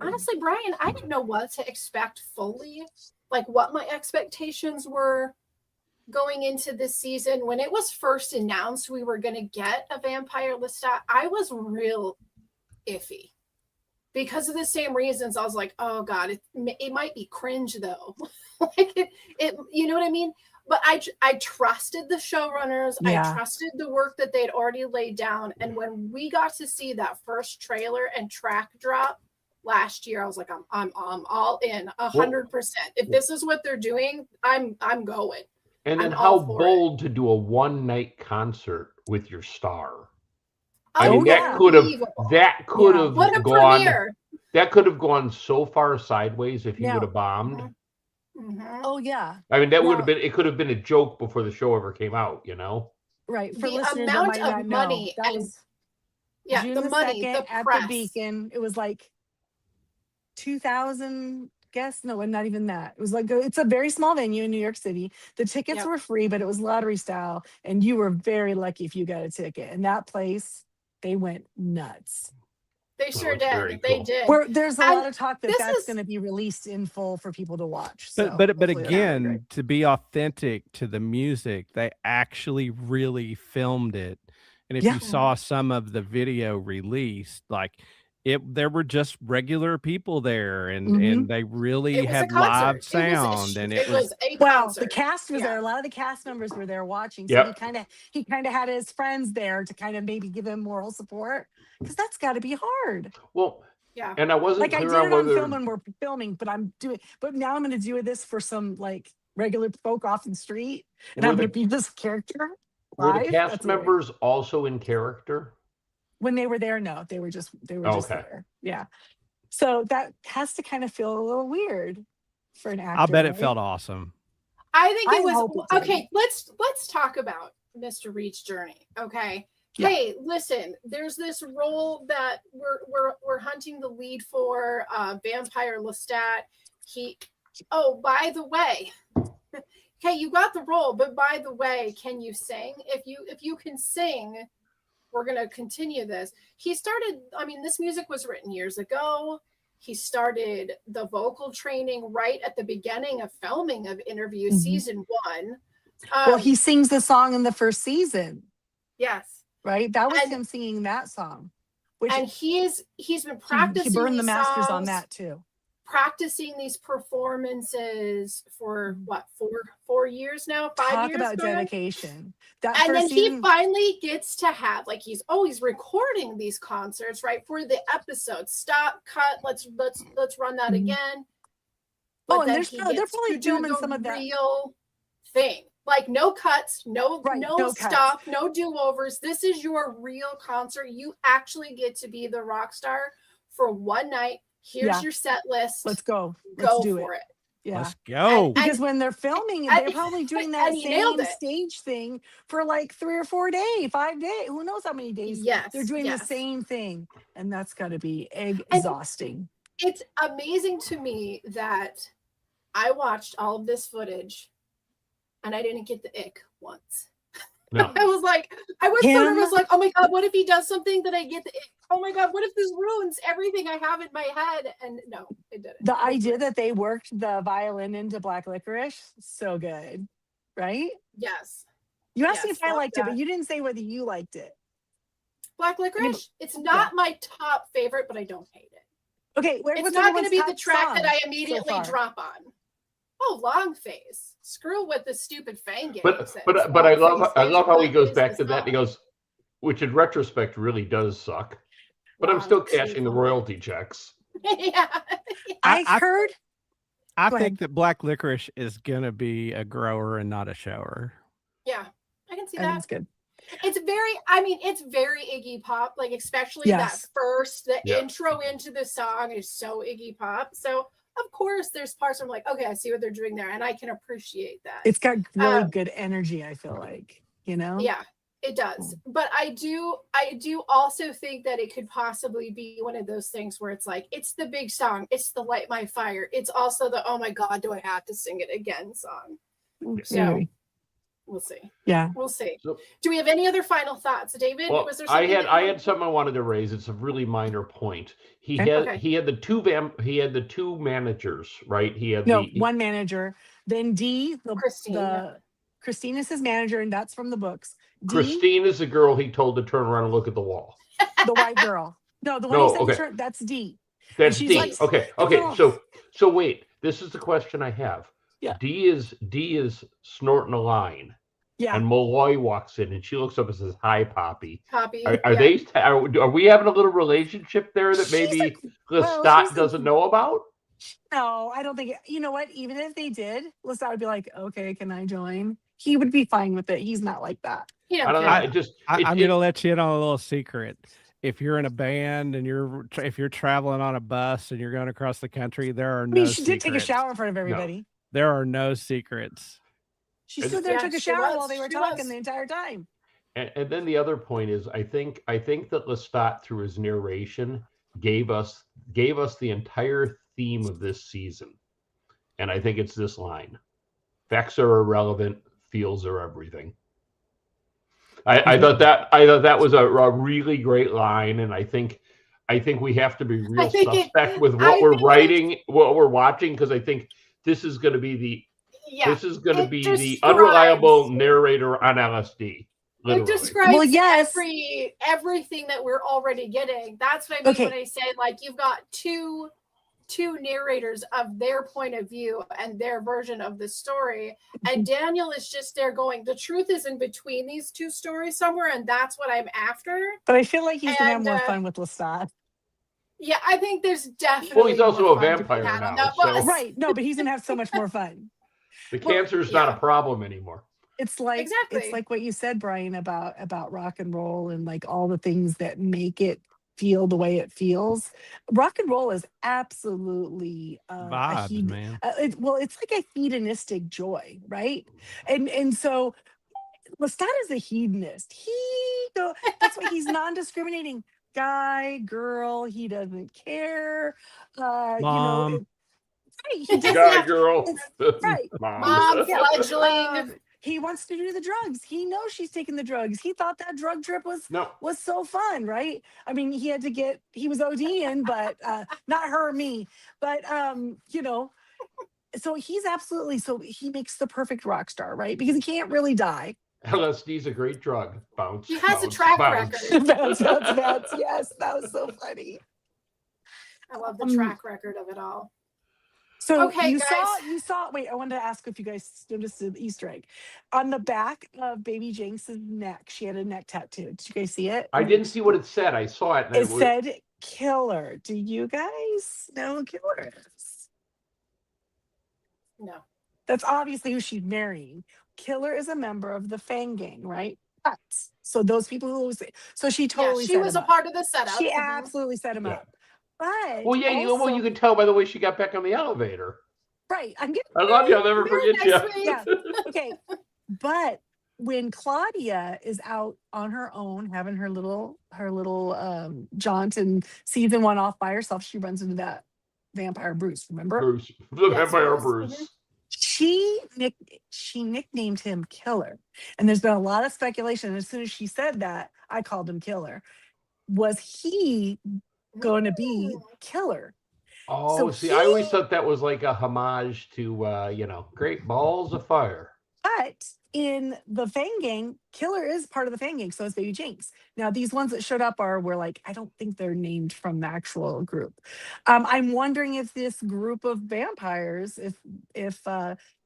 honestly, Brian, I didn't know what to expect fully, like what my expectations were going into this season. When it was first announced we were going to get a vampire Lestat, I was real iffy because of the same reasons. I was like, oh God, it might be cringe though. Like it, you know what I mean? But I trusted the showrunners. Yeah. I trusted the work that they'd already laid down. And when we got to see that first trailer and track drop last year, I was like, I'm all in 100%. If this is what they're doing, I'm going. And then how bold to do a one-night concert with your star. I mean, that could have gone. Premiere. That could have gone so far sideways if he would have bombed. Mm-hmm. Oh yeah. I mean, that would have been. It could have been a joke before the show ever came out. You know. Right. For the listeners amount that might of not money know, that and was June the money 2nd the at press. the Beacon. It was like 2,000 guests. No, not even that. It was like it's a very small venue in New York City. The tickets were free, but it was lottery style, and you were very lucky if you got a ticket. And that place, they went nuts. They sure did. They did. There's a lot of talk that that's going to be released in full for people to watch. So but again, to be authentic to the music, they actually really filmed it. And if you saw some of the video released, like there were just regular people there, and they really had live sound, and it was a concert. The cast was there. A lot of the cast members were there watching. So he kind of had his friends there to kind of maybe give him moral support, because that's got to be hard. Well, and I wasn't like clear I did on it on film when we're filming, but now I'm going to do this for some like regular folk off the street, and I'm going to be this character. Were the cast members also in character? When they were there, no, they were just there. Yeah. So that has to kind of feel a little weird for an actor. I'll bet it felt awesome. I think it was okay. Let's talk about Mr. Reed's journey. Okay. Yeah. Hey, listen, there's this role that we're hunting the lead for, vampire Lestat. By the way, okay, you got the role, but by the way, can you sing? If you can sing, we're going to continue this. He started, this music was written years ago. He started the vocal training right at the beginning of filming of Interview season 1. Well, he sings the song in the first season. Yes. Right? That was him singing that song. And he's been practicing. He burned the masters songs. on that too. practicing these performances for what, 4 years now, 5 Talk years about going? dedication. That And then first season, he finally gets to have, like, he's always recording these concerts, right, for the episode. Stop, cut, let's run that again. But and then they're he probably gets to do filming the some of that. real thing. Like, no cuts, no cuts. stop, no do-overs. This is your real concert. You actually get to be the rock star for one night. Here's your set list. Let's go. Let's do for it. Yeah. Let's go. Because when they're filming, they're probably doing that and he nailed same it. stage thing for like 3 or 4 days, 5 days. Who knows how many days they're doing the same thing. And that's got to be exhausting. And it's amazing to me that I watched all of this footage and I didn't get the ick once. No. I was so nervous, like, oh my God, what if he does something that I get the ick? Oh my God, what if this ruins everything I have in my head? And no, it didn't. The idea that they worked the violin into Black Licorice, so good, right? Yes. You asked me if I liked that. it, but you didn't say whether you liked it. Black Licorice, it's not my top favorite, but I don't hate it. Okay, it's not going to be the track that I immediately drop on. Oh, Long Face. Screw with the stupid Fang game. But I love how he goes back to that and he goes, which in retrospect really does suck. But I'm still cashing the royalty checks. Yeah. I heard. I think that Black Licorice is gonna be a grower and not a shower. Yeah, I can see that. That's good. It's very Iggy Pop, like especially the intro into the song is so Iggy Pop. So of course there's parts where I'm like, okay, I see what they're doing there, and I can appreciate that. It's got really good energy, I feel like, Yeah, it does. But I do also think that it could possibly be one of those things where it's like, it's the big song, it's the Light My Fire, it's also the oh my God, do I have to sing it again song. So we'll see. Yeah, we'll see. So, do we have any other final thoughts, David? Well, was there I had something I wanted to raise. It's a really minor point. He had the two managers, right? He had one manager. Then D, Christine is his manager, and that's from the books. Christine is the girl he told to turn around and look at the wall. The white girl. No, the one he said that's D. That's D. Like, okay. So wait. This is the question I have. Yeah. D is snorting a line. Yeah. And Malloy walks in and she looks up and says, "Hi, Poppy." Poppy. Are we having a little relationship there that maybe Lestat doesn't know about? No, I don't think. You know what? Even if they did, Lestat would be like, "Okay, can I join?" He would be fine with it. He's not like that. I don't know. I'm going to let you in on a little secret. If you're in a band and if you're traveling on a bus and you're going across the country, there are no secrets. She did take a shower in front of everybody. No. There are no secrets. She stood there and took a shower while they were talking the entire time. And then the other point is, I think that Lestat, through his narration, gave us the entire theme of this season. And I think it's this line: "Facts are irrelevant, feels are everything." I thought that was a really great line, and I think we have to be real suspect with what we're writing, what we're watching, because I think this is going to be the unreliable narrator on LSD. Literally. It describes everything that we're already getting. That's what I mean when I say, like, you've got two narrators of their point of view and their version of the story, and Daniel is just there going, the truth is in between these two stories somewhere, and that's what I'm after. But I feel like he's gonna have more fun with Lestat. Yeah, I think there's definitely. Well, he's also a vampire now, right? No, but he's gonna have so much more fun. The cancer is not a problem anymore. It's like it's like what you said, Brian, about rock and roll and like all the things that make it feel the way it feels. Rock and roll is absolutely vibes, man. It's like a hedonistic joy, right? And so Lestat is a hedonist. That's why he's non-discriminating. Guy, girl, he doesn't care. Mom. Guy, girl. Right. Mom, fledgling. He wants to do the drugs. He knows she's taking the drugs. He thought that drug trip was so fun, right? I mean, he was ODing, but not her, me. But so he makes the perfect rock star, right? Because he can't really die. LSD's a great drug. Bounce. He has a track record. bounce. Yes, that was so funny. I love the track record of it all. So Okay, you guys. saw, wait, I wanted to ask if you guys noticed the Easter egg. On the back of baby Jinx's neck, she had a neck tattoo. Did you guys see it? I didn't see what it said. I saw it. And It said killer. Do you guys know who killer is? No. That's obviously who she's marrying. Killer is a member of the Fang Gang, right? But so those people who so she totally she set was him a up. part of the setup. She absolutely set him Yeah. up. But well, yeah, also, you can tell by the way she got back on the elevator. right. I'm getting I love you. I'll never forget you. Next week. yeah. Okay. But when Claudia is out on her own, having her little jaunt and season 1 off by herself, she runs into that vampire Bruce. Remember? Bruce, the Yes, vampire Bruce. Bruce. She nicknamed him Killer, and there's been a lot of speculation. As soon as she said that, I called him Killer. Was he going to be Killer? Oh, see, I always thought that was like a homage to Great Balls of Fire. But in the Fang Gang, Killer is part of the Fang Gang, so is Baby Jinx. Now, these ones that showed up were like, I don't think they're named from the actual group. I'm wondering if this group of vampires, if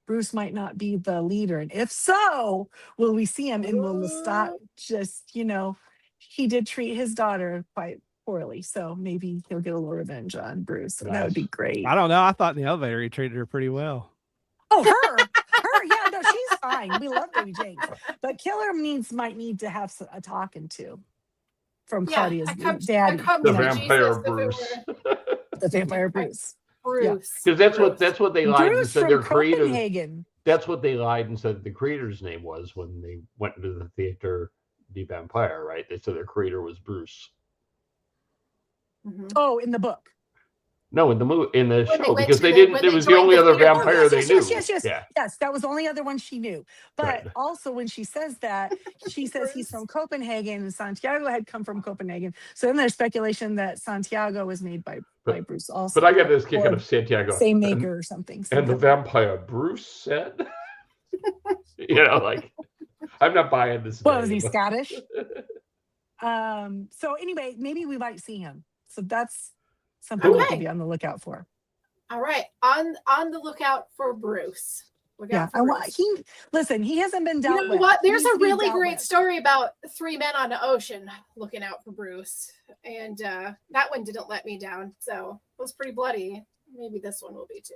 Bruce might not be the leader, and if so, will we see him? And will Lestat just, he did treat his daughter quite poorly, so maybe he'll get a little revenge on Bruce. So that would be great. I don't know. I thought in the elevator he treated her pretty well. Oh, her, yeah, no, she's fine. We love Baby Jinx, but Killer might need to have a talking to from Claudia's daddy, the vampire Bruce. The vampire Bruce. Bruce, because that's what they lied and said their creator. That's what they lied and said the creator's name was when they went into the theater, the vampire. Right? They said their creator was Bruce. Mm-hmm. Oh, in the book. No, in the movie, in the show, because they didn't. It was the only other vampire they knew. Yes, that was the only other one she knew. But also, when she says that, she says he's from Copenhagen, and Santiago had come from Copenhagen. So then there's speculation that Santiago was made by Bruce also. But I got this kick out of Santiago, same maker or something. And the vampire Bruce said, I'm not buying this. Well, is he Scottish? So anyway, maybe we might see him. So that's something we could be on the lookout for. All right, on the lookout for Bruce. He hasn't been dealt with. You know what? There's a really great story about 3 men on the ocean looking out for Bruce, and that one didn't let me down. So it was pretty bloody. Maybe this one will be too.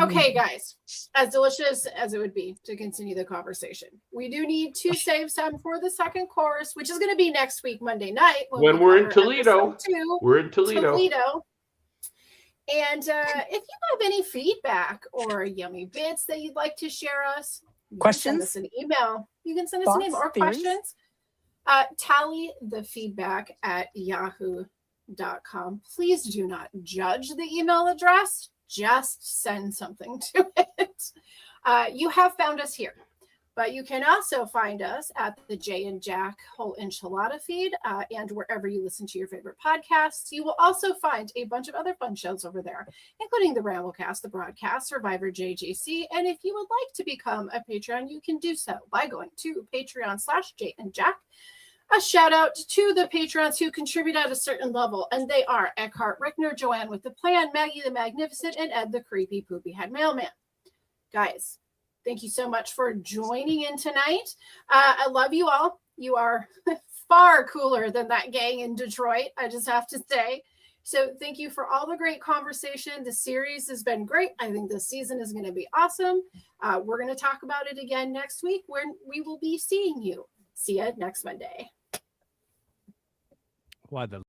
Okay, guys, as delicious as it would be to continue the conversation, we do need to save some for the second course, which is going to be next week, Monday night. When we're in Toledo. We're in Toledo. And if you have any feedback or yummy bits that you'd like to share us, questions, send us an email. You can send us an email or questions. Tally the feedback at yahoo.com. Please do not judge the email address. Just send something to it. You have found us here, but you can also find us at the Jay and Jack Whole Enchilada feed and wherever you listen to your favorite podcasts. You will also find a bunch of other fun shows over there, including the Ramblecast, the Broadcast, Survivor JJC. And if you would like to become a Patreon, you can do so by going to Patreon/Jay and Jack. A shout out to the patrons who contribute at a certain level, and they are Eckhart Rickner, Joanne with the Plan, Maggie the Magnificent, and Ed the Creepy Poopy Head Mailman. Guys, thank you so much for joining in tonight. I love you all. You are far cooler than that gang in Detroit, I just have to say. So thank you for all the great conversation. The series has been great. I think this season is going to be awesome. We're going to talk about it again next week when we will be seeing you. See you next Monday. Why the